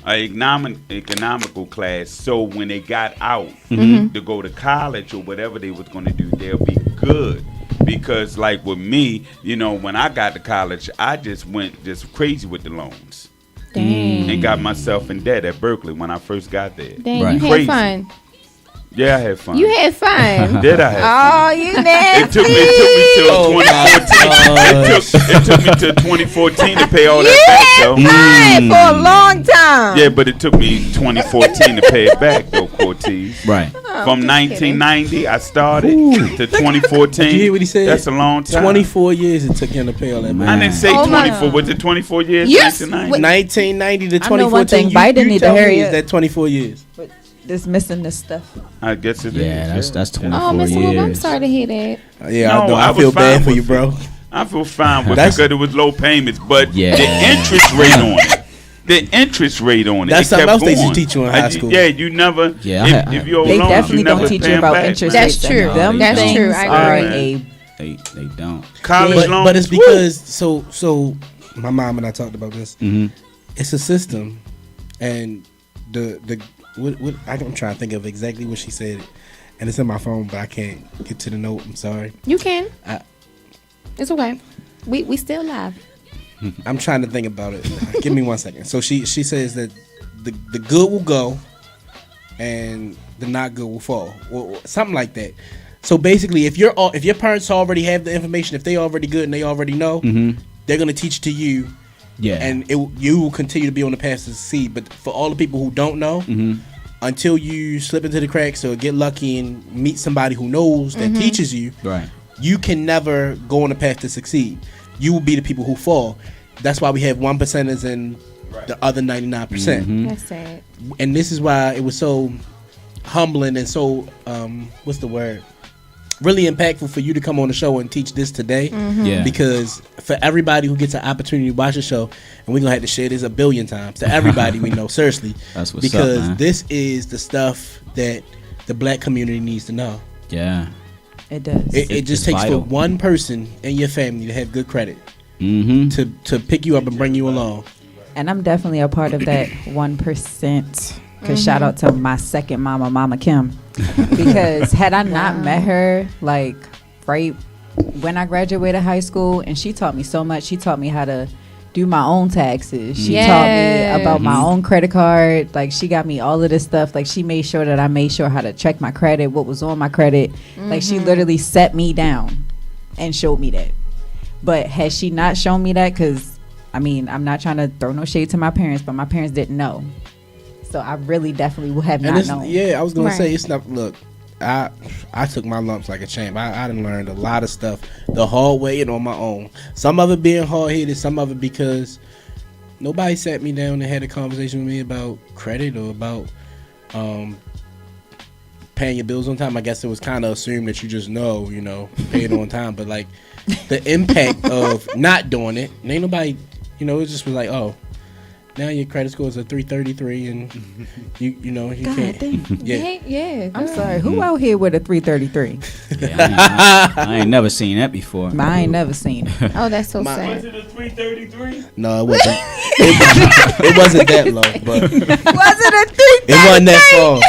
an economical class. So when they got out to go to college or whatever they was going to do, they'll be good. Because like with me, when I got to college, I just went crazy with the loans. Dang. And got myself in debt at Berkeley when I first got there. Dang, Right. you Crazy. had fun. Yeah, I had fun. You had fun. Did I have fun? Oh, you nasty. It took me till 2014 to pay all that back, though. You had fun for a long time. Yeah, but it took me 2014 to pay it back, though, Cortez. Right. From 1990, I started to 2014. Did you hear what he said? That's a long time. 24 years it took him to pay all that back. I didn't say Oh, 24. my. Was it 24 years? Yes. 1990 1990? to I know one 2014. thing, Biden need to tell me hurry is up. that 24 years? But this missing this stuff. I guess it Yeah, is. that's 24 Oh, Mr. years. Whoop, I'm sorry to hear that. Yeah, No, I know. I I was feel bad fine for you, with bro. I feel fine with it That's- because it was low payments, but Yeah. the interest rate on it. The interest rate on it. That's it something kept else they used to going. teach you in high school. Yeah, you never. Yeah, if you're They alone, definitely you never don't teach pay you 'em about back, interest man. That's rates. true. Them That's things true. I are agree. a They don't. College loans. But it's because so my mom and I talked about this. It's a system, and the what I'm trying to think of exactly what she said, and it's in my phone, but I can't get to the note. I'm sorry. You can. I- It's okay. We still live. I'm trying to think about it. Give me 1 second. So she says that the good will go, and the not good will fall, or something like that. So basically, if your parents already have the information, if they already good and they already know, they're gonna teach it to you. Yeah. And you will continue to be on the path to succeed. But for all the people who don't know, until you slip into the cracks or get lucky and meet somebody who knows that teaches you, Right. you can never go on the path to succeed. You will be the people who fall. That's why we have 1%ers and the other 99%. That's sad. And this is why it was so humbling and so what's the word? Really impactful for you to come on the show and teach this today. Yeah. Because for everybody who gets an opportunity to watch the show, and we're gonna have to share this a billion times to everybody we know, seriously. That's what's up, because man. this is the stuff that the black community needs to know. Yeah. it does. It just It's takes vital. for one person in your family to have good credit Mm-hmm. to pick you up and bring you along. And I'm definitely a part of that 1%. Because shout out to my second mama, Mama Kim. Because had I not met her, like, right when I graduated high school, and she taught me so much. She taught me how to do my own taxes. She taught me about my own credit card. Like, she got me all of this stuff. Like, she made sure that I made sure how to check my credit, what was on my credit. Like, she literally set me down and showed me that. But had she not shown me that, because, I mean, I'm not trying to throw no shade to my parents, but my parents didn't know. So I really definitely would have And not it's, known. yeah, I was gonna say Right. it's not. Look, I took my lumps like a champ. I done learned a lot of stuff the hard way and on my own. Some of it being hard headed, some of it because nobody sat me down and had a conversation with me about credit or about paying your bills on time. I guess it was kind of assumed that you just know, pay it on time. But like the impact of not doing it, and ain't nobody, it just was like, oh. Now your credit score is a 333, and you God can't. dang. Yeah, Yeah. I'm sorry. Who out here with a 333? Yeah, I ain't never seen that before. I ain't never seen it. Oh, that's so My- sad. it a 333? no, it wasn't. It wasn't that low, but Was it a it wasn't that far.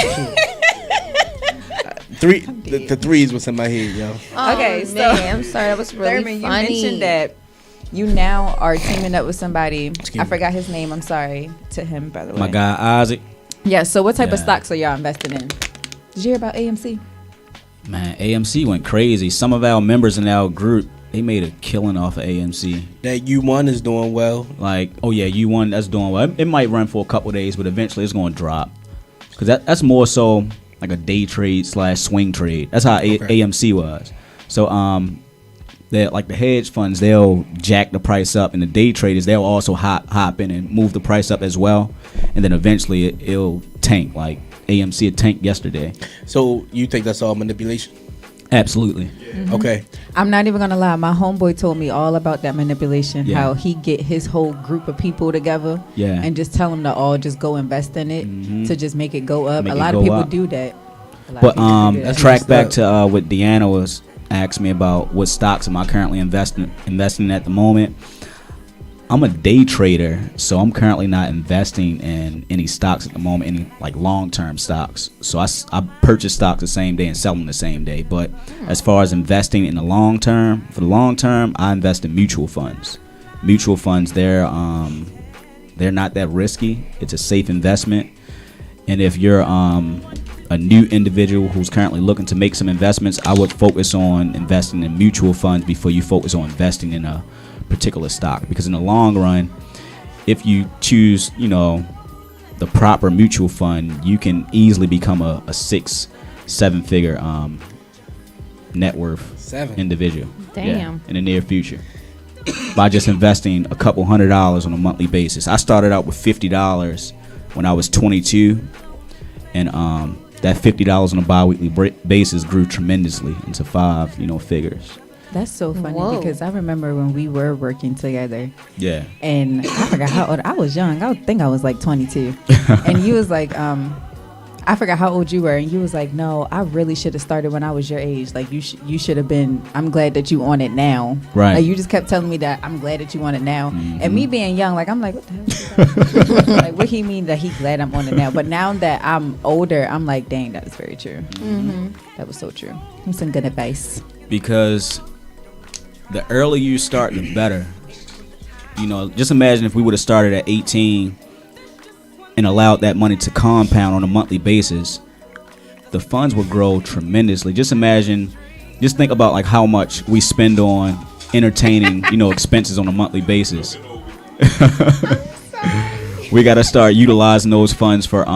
The threes was in my head, yo. Okay, so- man, I'm sorry. That was really Thurman, funny. you mentioned that you now are teaming up with somebody. Excuse I me. forgot his name. I'm sorry to him, by the way. My guy Isaac, Yeah. So what type of Yeah. stocks are y'all investing in? Did you hear about AMC? man, AMC went crazy. Some of our members in our group, they made a killing off of AMC. That U1 is doing well. Like, oh yeah, you won. That's doing well. It might run for a couple days, but eventually it's going to drop. Because that's more so like a day trade / swing trade. That's how Okay. AMC was. So that like the hedge funds, they'll jack the price up, and the day traders, they'll also hop in and move the price up as well, and then eventually it'll tank. Like AMC, it tanked yesterday. So you think that's all manipulation? Absolutely. Mm-hmm. Okay. I'm not even gonna lie. My homeboy told me all about that manipulation. Yeah. How he get his whole group of people together, Yeah. and just tell them to all just go invest in it to just make it go up. Make a it lot of go people up. do that. But That's track messed back up. to what Deanna was asking me about. What stocks am I currently investing in at the moment? I'm a day trader, so I'm currently not investing in any stocks at the moment, any like long-term stocks. So I purchase stocks the same day and sell them the same day. But as far as investing in the long term, for the long term, I invest in mutual funds. Mutual funds, they're not that risky. It's a safe investment. And if you're a new individual who's currently looking to make some investments, I would focus on investing in mutual funds before you focus on investing in a particular stock, because in the long run, if you choose the proper mutual fund, you can easily become a 6-7 figure net worth individual. Damn. In the near future by just investing a couple $100s on a monthly basis. I started out with $50 when I was 22, and that $50 on a bi-weekly basis grew tremendously into 5 figures. That's so funny. Whoa. Because I remember when we were working together. Yeah. And I forgot how old I was. Young. I think I was like 22. And you was like, I forgot how old you were, and you was like, "No, I really should have started when I was your age. Like you should have been. I'm glad that you on it now. Right. Like you just kept telling me that I'm glad that you on it now. And me being young, like I'm like, what the hell? Is that? Like what he mean that he glad I'm on it now? But now that I'm older, I'm like, dang, that is very true. That was so true. That's some good advice. Because the earlier you start, the better. Just imagine if we would have started at 18 and allowed that money to compound on a monthly basis, the funds would grow tremendously. Just think about like how much we spend on entertaining, expenses on a monthly basis. We got to start utilizing those funds for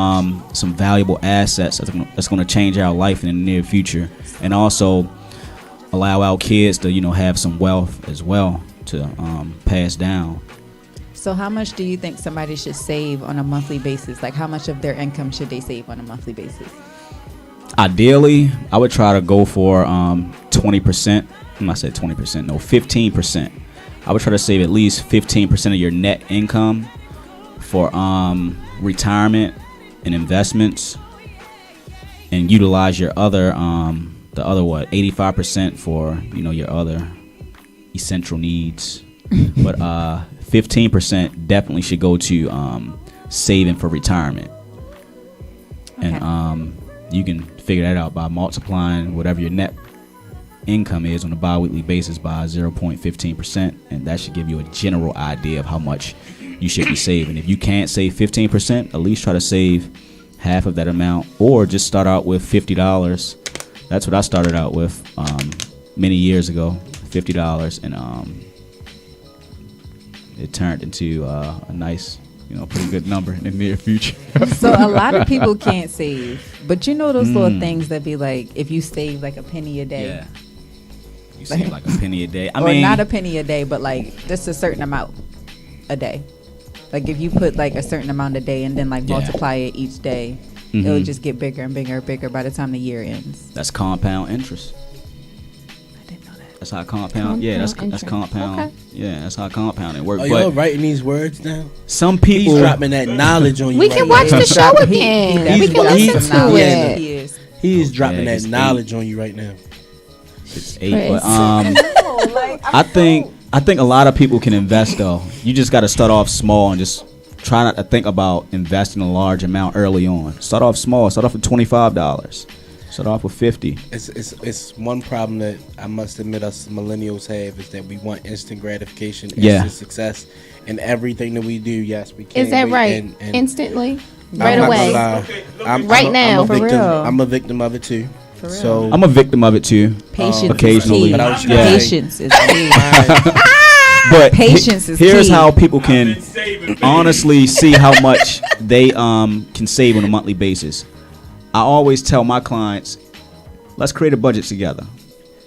some valuable assets that's going to change our life in the near future, and also allow our kids to have some wealth as well to pass down. So how much do you think somebody should save on a monthly basis? Like how much of their income should they save on a monthly basis? Ideally, I would try to go for 20%. I said 20%. No, 15%. I would try to save at least 15% of your net income for retirement and investments, and utilize your other 85% for your other essential needs. But 15% definitely should go to saving for retirement. Okay. And you can figure that out by multiplying whatever your net income is on a bi-weekly basis by 0.15%, and that should give you a general idea of how much you should be saving. If you can't save 15%, at least try to save half of that amount, or just start out with $50. That's what I started out with many years ago, $50, and it turned into a nice, pretty good number in the near future. So a lot of people can't save, but those little things that be like, if you save like a penny a day. Yeah. You save like a penny a day. Or not a penny a day, but like just a certain amount a day. Like if you put like a certain amount a day and then like multiply it each day, it would just get bigger and bigger and bigger by the time the year ends. That's compound interest. I didn't know that. That's how compound. Yeah, that's compound. Okay. Yeah, that's how compounding works. Are y'all writing these words down? Some people He's dropping that knowledge on you. We can watch the show again. We can listen to it. He is. He is dropping that knowledge on you right now. It's 8, but I think a lot of people can invest though. You just got to start off small and just try not to think about investing a large amount early on. Start off small. Start off with $25. Start off with $50. It's one problem that I must admit us millennials have, is that we want instant gratification, instant success, and everything that we do. Yes, we can. Is that right? And instantly, I'm right not away, gonna lie. right now, for real. I'm a victim of it too. So I'm a victim of it too. Patience occasionally. is key. Patience is key. But patience is here's key. how people can honestly see how much they can save on a monthly basis. I always tell my clients, let's create a budget together.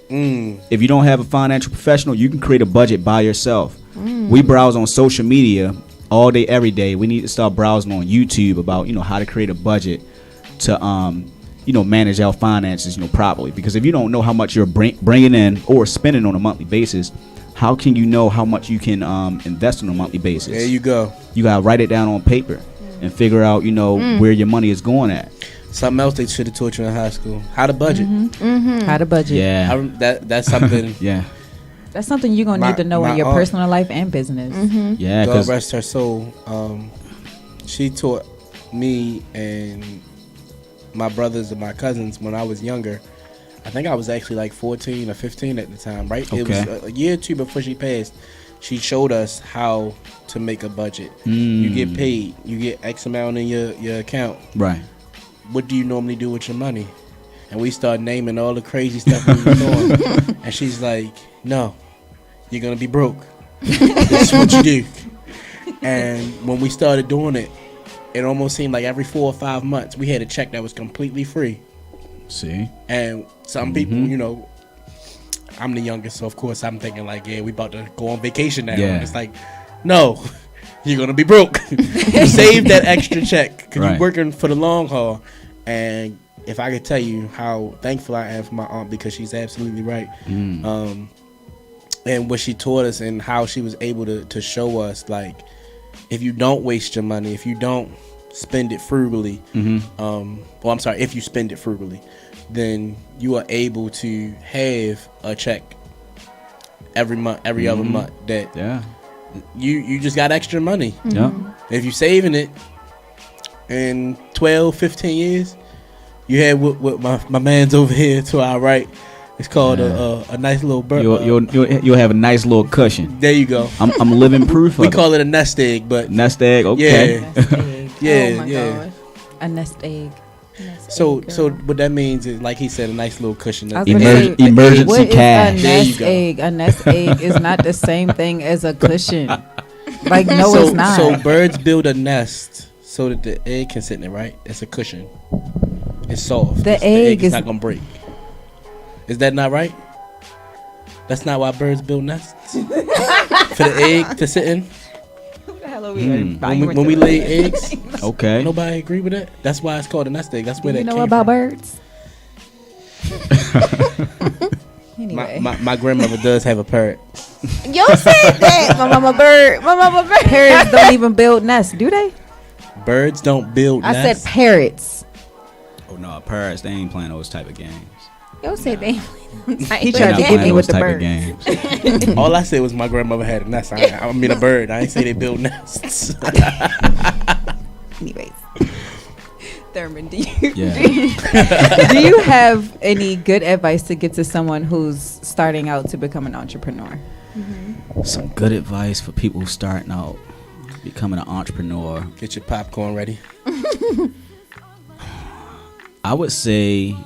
If you don't have a financial professional, you can create a budget by yourself. We browse on social media all day, every day. We need to start browsing on YouTube about, how to create a budget to, manage our finances, properly. Because if you don't know how much you're bringing in or spending on a monthly basis, how can you know how much you can invest on a monthly basis? There you go. You got to write it down on paper and figure out, where your money is going at. Something else they should have taught you in high school: how to budget. How to budget. Yeah. That's something. Yeah. That's something you're gonna need to know in your aunt, personal life and business. Yeah. God rest her soul. She taught me and my brothers and my cousins when I was younger. I think I was actually like 14 or 15 at the time, right? Okay. It was a year or two before she passed. She showed us how to make a budget. You get paid. You get X amount in your account. Right. What do you normally do with your money? And we start naming all the crazy stuff we were doing. And she's like, no, you're going to be broke. This is what you do. And when we started doing it, it almost seemed like every 4 or 5 months we had a check that was completely free. See? And some people, I'm the youngest, so of course I'm thinking like, yeah, we about to go on vacation now. Yeah. And it's like, no, you're going to be broke. You save that extra check because you're working for the long haul. And if I could tell you how thankful I am for my aunt, because she's absolutely right. And what she taught us and how she was able to show us, like, if you don't waste your money, if you don't spend it frugally, if you spend it frugally, then you are able to have a check every month, every other month that you just got extra money. If you're saving it in 12, 15 years, you had what my man's over here to our right. It's called a nice little bird. You'll have a nice little cushion. There you go. I'm living proof of we it. call it a nest egg, but Nest egg, okay. Yeah. Oh my gosh. A nest egg. So what that means is, like he said, a nice little cushion. Emergency what cash. Is a nest egg? A nest egg is not the same thing as a cushion. Like, no, it's not. So birds build a nest so that the egg can sit in it, right? It's a cushion. It's soft. The egg is not gonna break. Is that not right? That's not why birds build nests? For the egg to sit in? What the hell are we When we lay eggs? Okay. Nobody agree with that? That's why it's called a nest egg. That's where that you know came about from. birds? Anyway. My grandmother does have a parrot. Yo said that. My mama bird. Parrots don't even build nests, do they? Birds don't build I nests. said parrots. Oh no, parrots, they ain't playing those type of games. Yo said they. He tried to get me with the type of birds. games. All I said was my grandmother had a nest. I mean a bird. I ain't say they build nests. Anyways. Thurman, do you Yeah. do you have any good advice to give to someone who's starting out to become an entrepreneur? Some good advice for people who starting out becoming an entrepreneur. Get your popcorn ready. I would say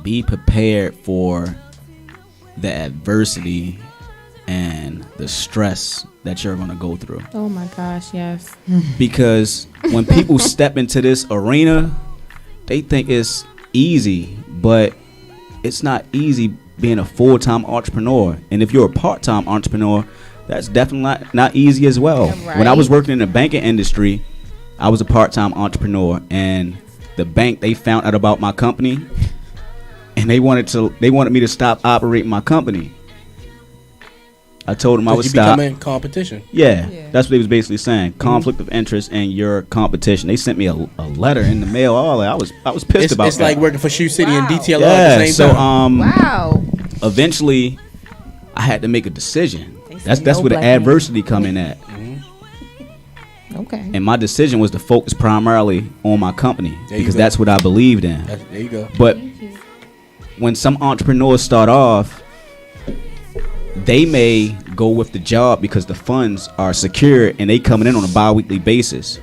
be prepared for the adversity and the stress that you're going to go through. Oh my gosh, yes. Because when people step into this arena, they think it's easy, but it's not easy being a full-time entrepreneur. And if you're a part-time entrepreneur, that's definitely not easy as well. Yeah, right. When I was working in the banking industry, I was a part-time entrepreneur, and the bank, they found out about my company, and they wanted me to stop operating my company. I told them I would stop. You become in competition. Yeah, that's what they was basically saying. Conflict of interest and your competition. They sent me a letter in the mail. All I was pissed about. It's that. like working for Shoe City and DTLR Yeah, at the same so time. Wow. eventually, I had to make a decision. That's no where the black adversity come in at. Okay. And my decision was to focus primarily on my company because go. that's what I believed in. There you go. But when some entrepreneurs start off, they may go with the job because the funds are secure and they coming in on a bi-weekly basis.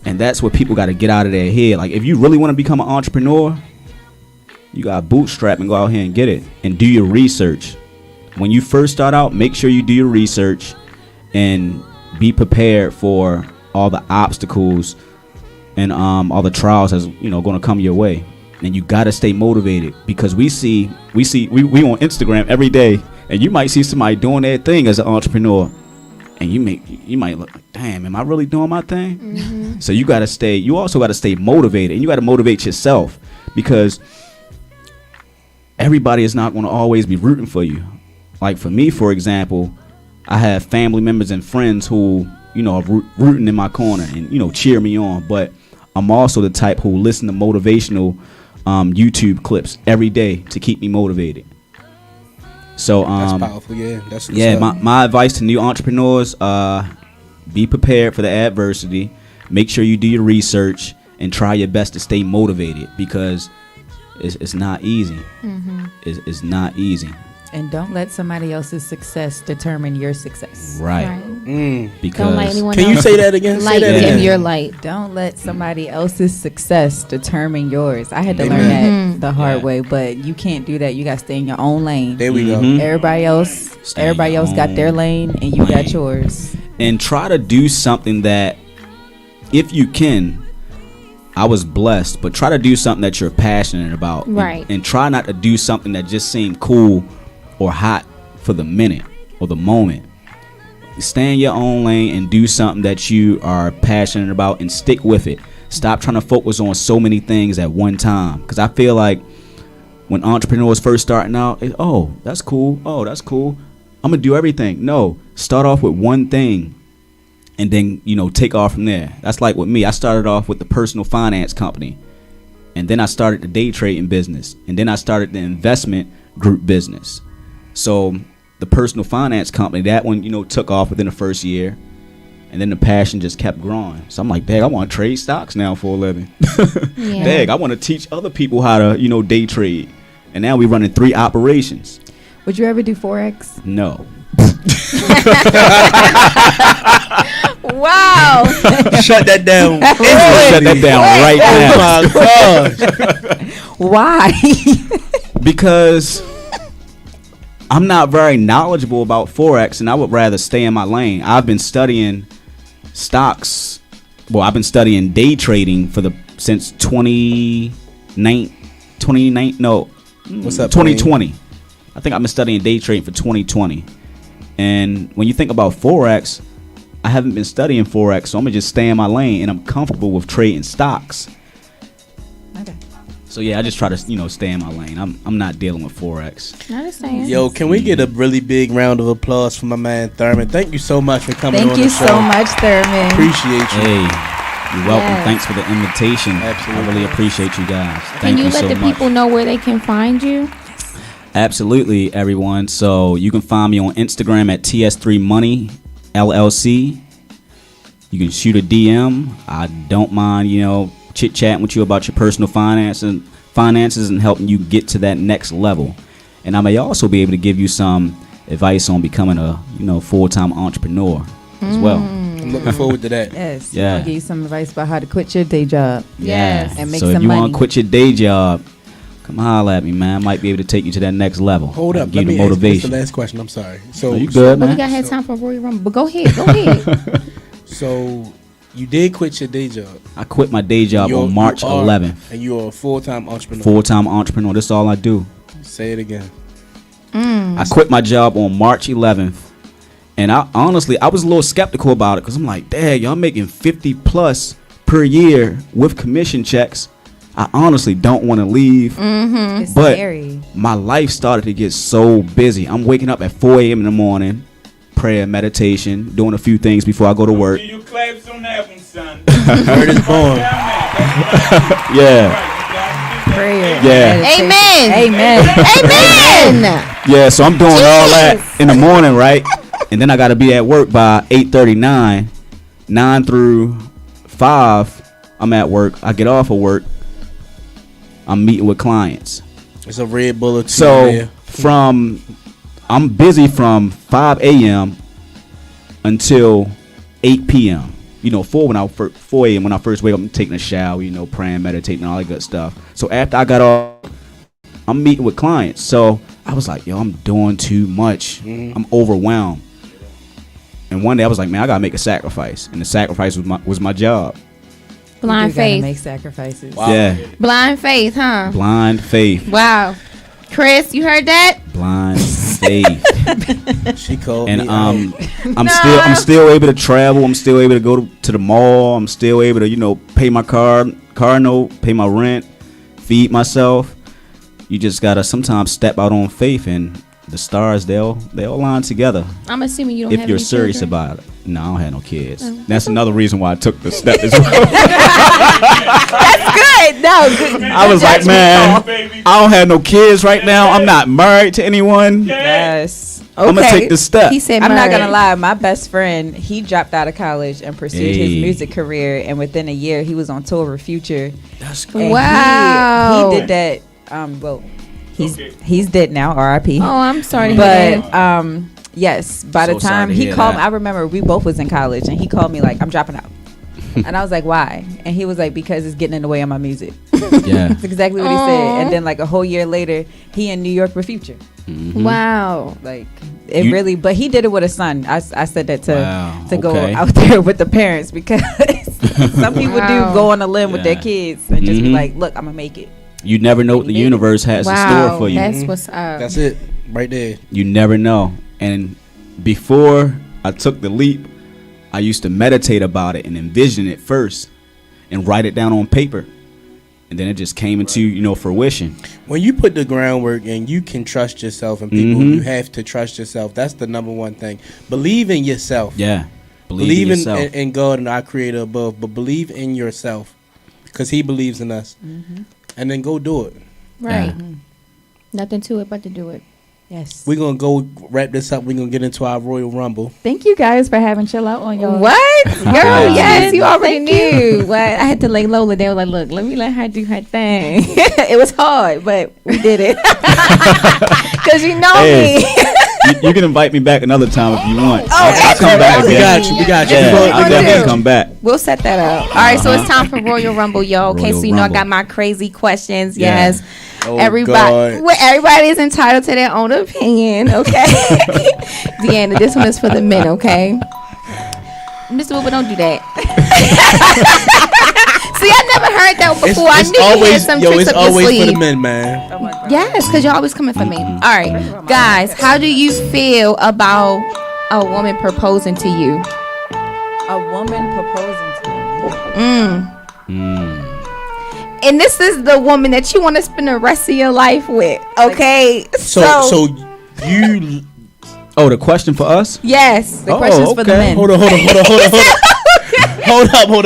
And that's what people got to get out of their head. Like, if you really want to become an entrepreneur, you got to bootstrap and go out here and get it and do your research. When you first start out, make sure you do your research and be prepared for all the obstacles and all the trials that's going to come your way. And you gotta stay motivated, because we on Instagram every day, and you might see somebody doing their thing as an entrepreneur, and you might look like, damn, am I really doing my thing? Mm-hmm. So you also gotta stay motivated, and you gotta motivate yourself, because everybody is not gonna always be rooting for you. Like for me, for example, I have family members and friends who, are rooting in my corner and, cheer me on, but I'm also the type who listen to motivational YouTube clips every day to keep me motivated. So that's powerful. Yeah, my advice to new entrepreneurs: be prepared for the adversity. Make sure you do your research and try your best to stay motivated, because it's not easy. Mm-hmm. It's not easy. And don't let somebody else's success determine your success. Right. Because don't let anyone can you say that again? Light dim your light. Don't let somebody else's success determine yours. I had to learn that the hard way, but you can't do that. You got to stay in your own lane. There we go. Everybody else got their lane, and you got yours. And try to do something that, if you can, I was blessed, but try to do something that you're passionate about. Right. And try not to do something that just seemed cool or hot for the minute or the moment. Stay in your own lane and do something that you are passionate about, and stick with it. Stop trying to focus on so many things at one time, because I feel like when entrepreneurs first starting out, that's cool, I'm gonna do everything. No, start off with one thing and then take off from there. That's like with me. I started off with the personal finance company, and then I started the day trading business, and then I started the investment group business. So the personal finance company, that one, took off within the first year, and then the passion just kept growing. So I'm like, dang, I want to trade stocks now for a living. Yeah. Dang, I want to teach other people how to, day trade. And now we're running 3 operations. Would you ever do Forex? No. Wow. Shut that down. Shut that down right now. Oh my gosh. Why? Because I'm not very knowledgeable about Forex, and I would rather stay in my lane. I've been studying stocks. Well, I've been studying day trading since 2020. I think I've been studying day trading for 2020. And when you think about Forex, I haven't been studying Forex, so I'm gonna just stay in my lane, and I'm comfortable with trading stocks. Okay. So yeah, I just try to stay in my lane. I'm not dealing with Forex. I understand. Yo, can we get a really big round of applause for my man Thurman? Thank you so much for coming on the show. Thank you so much, Thurman. Appreciate you. Hey, you're welcome. Yes. Thanks for the invitation. Absolutely. I really appreciate you guys. Can you so let the much. people know where they can find you? Absolutely, everyone. So you can find me on Instagram at TS3Money LLC. You can shoot a DM. I don't mind, chit chatting with you about your personal finances and helping you get to that next level. And I may also be able to give you some advice on becoming a full-time entrepreneur as well. I'm looking forward to that. Yes. Yeah. I'll give you some advice about how to quit your day job. Yes. And make so some if you money. want to quit your day job, come holler at me, man. I might be able to take you to that next level. Hold up. Give Let you me ask motivation. the last question. I'm sorry. So You good, But man? we gotta have time for Royal Rumble. But go ahead. So you did quit your day job. I quit my day job on March 11th. And you're a full-time entrepreneur. Full-time entrepreneur. That's all I do. Say it again. I quit my job on March 11th. And I was a little skeptical about it, because I'm like, dang, y'all making 50 plus per year with commission checks. I honestly don't want to leave. Mm-hmm. It's but scary. my life started to get so busy. I'm waking up at 4 a.m. in the morning, prayer, meditation, doing a few things before I go to work. You claps on that one, son. Heard his poem. Yeah. Prayer. Yeah. Amen. Yeah, so I'm doing all that in the morning, right? And then I got to be at work by 8:39, 9 through 5. I'm at work. I get off of work. I'm meeting with clients. It's a Red Bull or two. So I'm busy from 5 a.m. until 8 p.m. 4 a.m. when I first wake up, I'm taking a shower, praying, meditating, all that good stuff. So after I got off, I'm meeting with clients. So I was like, yo, I'm doing too much. Mm-hmm. I'm overwhelmed. And one day I was like, man, I gotta make a sacrifice, and the sacrifice was my job. Blind faith. Make sacrifices. Wow. Yeah. Blind faith, huh? Blind faith. Wow. Chris, you heard that? Blind faith. She called And me. I'm still able to travel. I'm still able to go to the mall. I'm still able to, pay my car note, pay my rent, feed myself. You just gotta sometimes step out on faith, and the stars they'll align together. I'm assuming you don't If have you're any serious children. about it. No, I don't have no kids. That's another reason why I took the step as well. Good. No. Good. I was like, man, Baby. I don't have no kids right now. I'm not married to anyone. Yes. I'm gonna take the step. He said, I'm not married. gonna lie. My best friend, he dropped out of college and pursued his Hey. music career, and within a year, he was on tour with Future. That's And Wow. he did that. Well, he's dead now. R.I.P. Oh, I'm sorry to hear But that. yes, by So the sorry time to he hear called me, that. I remember we both was in college, and he called me like, "I'm dropping out," and I was like, "Why?" And he was like, "Because it's getting in the way of my music." Yeah. That's exactly what he said. And then like a whole year later, he in New York with Future. Wow. Like it You- really, but he did it with a son. I said that Wow, to go okay. out there with the parents, because some people Wow. do go on a limb with their Yeah. kids and just be Mhm. like, "Look, I'm gonna make it." You never know what the universe has in Wow. store for you. That's what's up. That's it, right there. You never know. And before I took the leap, I used to meditate about it and envision it first and write it down on paper. And then it just came into, fruition. When you put the groundwork and you can trust yourself and people, Mhm. you have to trust yourself. That's the number one thing. Believe in yourself. Yeah. Believe in Believe yourself. in God and our Creator above, but believe in yourself because He believes in us. And then go do it. Right. Yeah. Nothing to it but to do it. Yes. We're going to go wrap this up. We're going to get into our Royal Rumble. Thank you guys for having Chill Out on y'all. What? Girl, Yeah. yes, you already knew. What? I had to lay Lola. They were like, look, let her do her thing. It was hard, but we did it. Because you know Hey. me. You can invite me back another time if you want. Oh, I'll come back We again. got you. We got you. Yeah, That's what I'll we're gonna definitely do. come back. We'll set that up. All right, so it's time for Royal Rumble, y'all. Okay, Royal so you know I Rumble. got my crazy questions. Yeah. Yes. Oh, Everybody, God. well, everybody is entitled to their own opinion, okay? Deanna, this one is for the men, okay? Mr. Booba, don't do that. See, I never heard that before. I knew you had some tricks it's up your always for the sleeve. men, man. Oh my God. Yes, because you're always coming for me. All right, guys, how do you feel about a woman proposing to you? A woman proposing to me. And this is the woman that you want to spend the rest of your life with, okay? So you Oh, the question for us? yes. The question's for the okay. men. hold on. Hold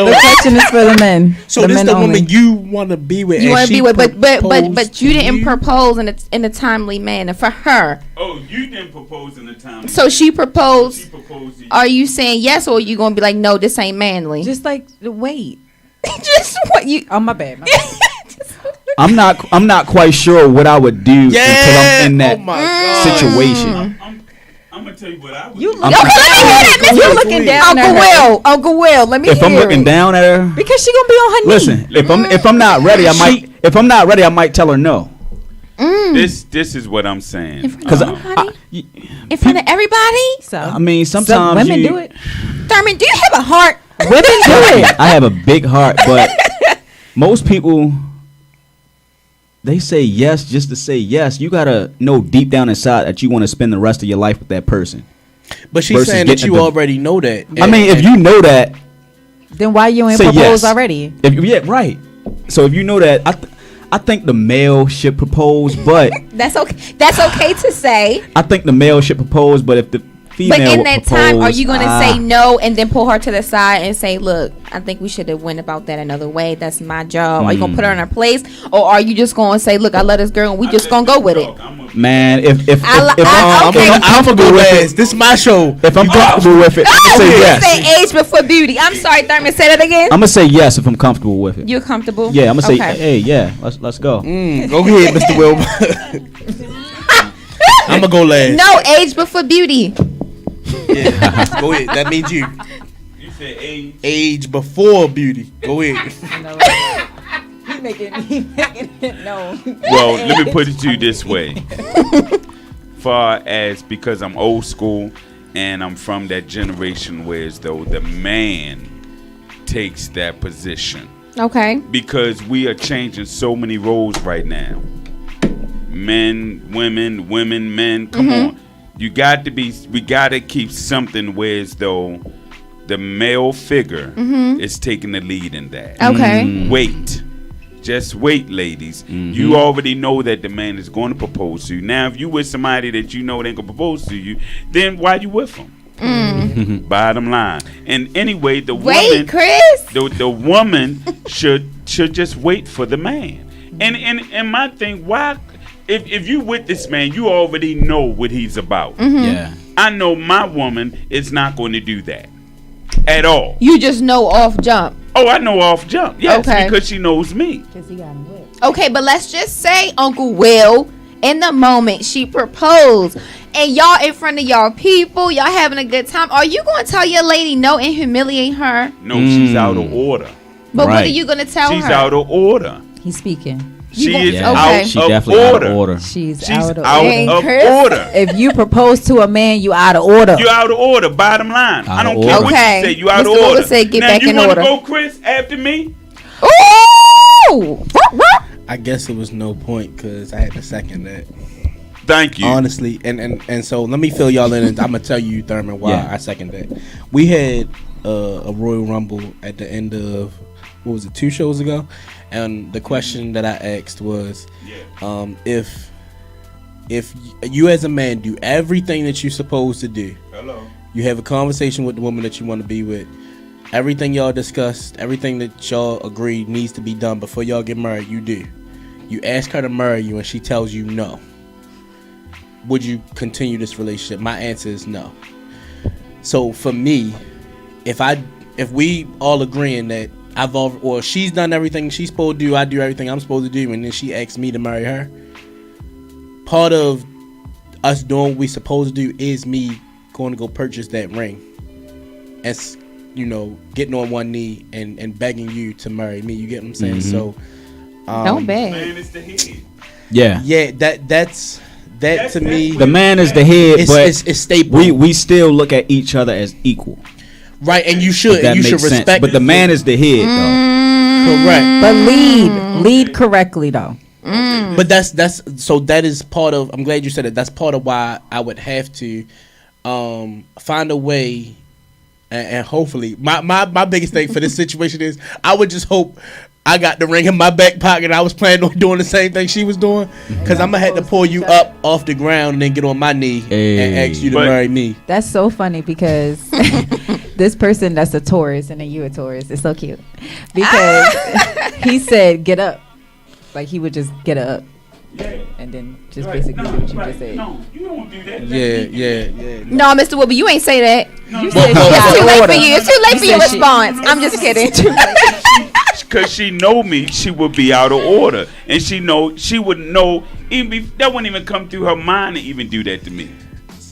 on. The question is for the men. So the this men the only. woman you want to be with. You and want to she be with, but proposed you to didn't you? propose in a timely manner for her. Oh, you didn't propose in the time. So she proposed. She proposed to you. Are you saying yes, or are you gonna be like, no, this ain't manly? Just like wait. Just what you? Oh my bad. I'm not quite sure what I would do until I'm in that Oh my God. situation. I'm gonna tell you what I would You do. look. Okay, let me hear that. Miss You Will. looking down at her. Uncle Will, let me If hear I'm looking it. down at her, Because she gonna be on her listen. knee. If I'm not ready, I might tell her no. This is what I'm saying. Because In front of everybody? So I mean, some sometimes women you- do it. Thurman, do you have a heart? Women do it. I have a big heart, but most people they say yes just to say yes. You gotta know deep down inside that you want to spend the rest of your life with that person. But she's versus saying that getting you a- already know that. I mean, if you know that, Then why you ain't say propose yes already? Yeah, right. So if you know that, I think the male should propose, but That's okay. That's okay to say. I think the male should propose. But if the female But in would that propose, time, are you gonna say no and then pull her to the side and say, "Look, I think we should have went about that another way. That's my job." Are you gonna put her in her place, or are you just gonna say, "Look, I love this girl and we just gonna go with it"? man, if okay. I'm comfortable with last. it, This is my show. if I'm comfortable with it, I'm gonna say yes. Say age before beauty. I'm sorry, Thurman. Say that again. I'm gonna say yes if I'm comfortable with it. You're comfortable. Yeah, I'm gonna say, Okay. hey, yeah, let's go. Go ahead, Mr. Wilbur. I'm gonna go last. No, age before beauty. Yeah. Go ahead. That means you. You said age. Age before beauty. Go ahead. He making it no. Well, let me put it to you this way. Far as because I'm old school and I'm from that generation where as though the man takes that position. Okay. Because we are changing so many roles right now. Men, women, men. Come on. We got to keep something where as though the male figure is taking the lead in that. Okay. Wait. Just wait, ladies. You already know that the man is going to propose to you. Now, if you with somebody that you know ain't going to propose to you, then why you with them? Bottom line. And anyway, the woman, Chris. the woman should just wait for the man. And my thing, why? If you with this man, you already know what he's about. Yeah. I know my woman is not going to do that at all. You just know off jump. Oh, I know off jump. Yes, Okay. because she knows me. Okay, but let's just say Uncle Will, in the moment she proposed, and y'all in front of y'all people, y'all having a good time. Are you going to tell your lady no and humiliate her? No, she's out of order. But what Right. are you going to tell her? She's out of order. He's speaking. She is okay. out She of definitely order. out of order. She's She's out of out Dang, of Chris. order. If you propose to a man, you out of order. You're out of order. Bottom line. I Out don't of care order. what Okay. you say. You out of Mr. Willis order. said get now, back you in wanna order. go, Chris, after me? Ooh! I guess it was no point because I had to second that. Thank you. Honestly, and so let me fill y'all in, and I'm gonna tell you, Thurman, why Yeah. I second that. We had a Royal Rumble at the end of, what was it, 2 shows ago, and the question that I asked was, if you as a man do everything that you're supposed to do, you have a conversation with the woman that you want to be with, everything y'all discussed, everything that y'all agreed needs to be done before y'all get married, you do. You ask her to marry you, and she tells you no. Would you continue this relationship? My answer is no. So for me, if we all agreeing that she's done everything she's supposed to do, I do everything I'm supposed to do, and then she asks me to marry her, part of us doing what we supposed to do is me going to go purchase that ring and, getting on one knee and begging you to marry me. You get what I'm saying? So Don't beg. Man, it's the head. Yeah. yeah, that's to me. The man is the head, but it's staple. we still look at each other as equal. Right, and you should. If that And you makes should sense. respect. But the man is the head, correct. But lead correctly though. But that's so that is part of. I'm glad you said it. That's part of why I would have to find a way, and hopefully my biggest thing for this situation is I would just hope I got the ring in my back pocket. I was planning on doing the same thing she was doing, because I'm gonna have to pull you up off the ground and then get on my knee and ask you to marry me. That's so funny because this person that's a Taurus and then you a Taurus. It's so cute because he said get up, like he would just get up and then just basically do what you just said. No, you don't do that. Yeah. No, Mr. Wilbur, you ain't say that. You said It's too late order. for you. It's too late for your said she- response. I'm just kidding. Because she know me, she would be out of order, and she would know. That wouldn't even come through her mind to even do that to me.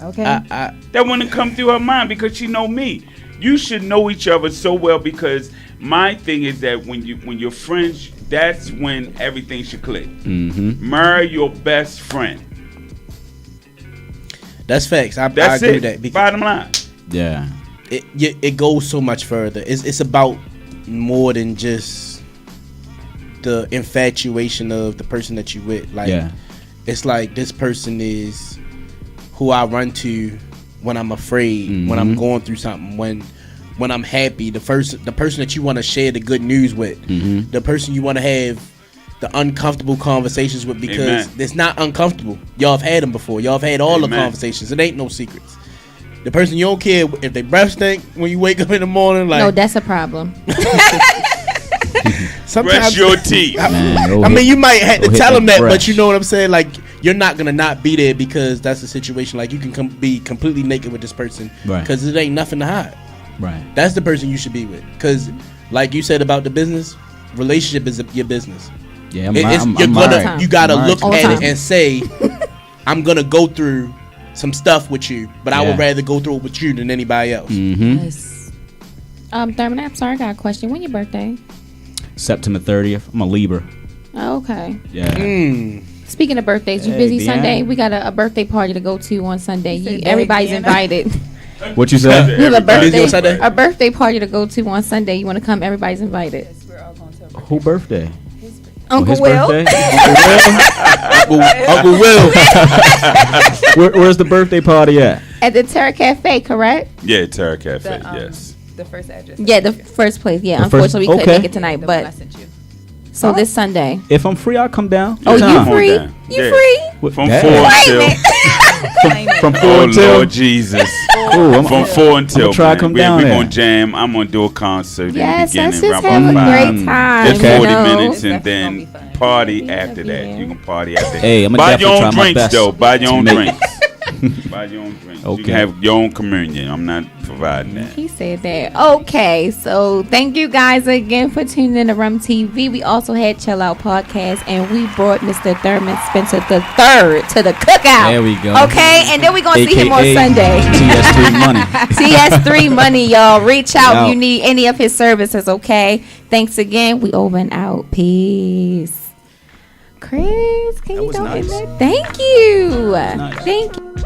Okay. That wouldn't come through her mind because she know me. You should know each other so well, because my thing is that when you're friends, that's when everything should click. Marry your best friend. That's facts. I That's agree it. with that. Bottom line. Yeah. It goes so much further. It's about more than just the infatuation of the person that you with. Like, it's like this person is who I run to when I'm afraid, when I'm going through something, when I'm happy. The person that you want to share the good news with, the person you want to have the uncomfortable conversations with, because it's not uncomfortable. Y'all have had them before. Y'all have had all the conversations. It ain't no secrets. The person you don't care if they breath stink when you wake up in the morning. Like, No, that's a problem. Brush your teeth. I mean, you might have to tell them that, brush. but you know what I'm saying? Like, you're not going to not be there because that's the situation. Like, you can be completely naked with this person because it ain't nothing to hide. Right. That's the person you should be with. Because, like you said about the business, relationship is your business. Yeah, You got to look All at time. it and say, I'm going to go through some stuff with you, but I would rather go through it with you than anybody else. Yes. Thurman, I'm sorry, I got a question. When your birthday? September 30th. I'm a Libra. Oh, okay. Yeah. Speaking of birthdays, you Hey, busy Deanna. Sunday? We got a birthday party to go to on Sunday. said, Everybody's Deanna. invited. What you said? We have Busy on Sunday? a birthday party to go to on Sunday. You want to come? Everybody's invited. We're all going to a Who birthday? Uncle his Will. Birthday? Uncle Will. Where's the birthday party at? At the Terra Cafe, correct? Yeah, Terra Cafe. Yes. The first address. Yeah, the first place. Yeah, The first- unfortunately we couldn't okay. make it tonight, The one I but sent you. so this Sunday. If I'm free, I'll come down. Oh, Yeah, you come on free? down. You Yeah. free? From That- 4 Wait a until. minute. From Oh 4 until. Lord Jesus. Ooh, I'm, From 4 until. I'ma try to man. come we, down we there. gonna jam. I'm gonna do a concert Yes, in let's the just beginning. have a around about great 5. time. It's Okay. 40 you know? minutes and It's definitely then gonna be fun. party Yeah, after that. yeah. You can party after that. Hey, I'ma Buy definitely your try own my drinks best though. Buy your to own make- drinks. Buy your own drinks. You Okay. can have your own communion. I'm not providing that. He said that. Okay, so thank you guys again for tuning in to Rum TV. We also had Chill Out Podcast, and we brought Mr. Thurman Spencer III to the cookout. There we go. Okay, and then we're going to see him on AKA Sunday. TS3 Money. TS3 Money, y'all. Reach out if Out. you need any of his services, okay? Thanks again. We over and out. Peace. Chris, can That you was go in nice. there? Thank you. Nice. Thank you.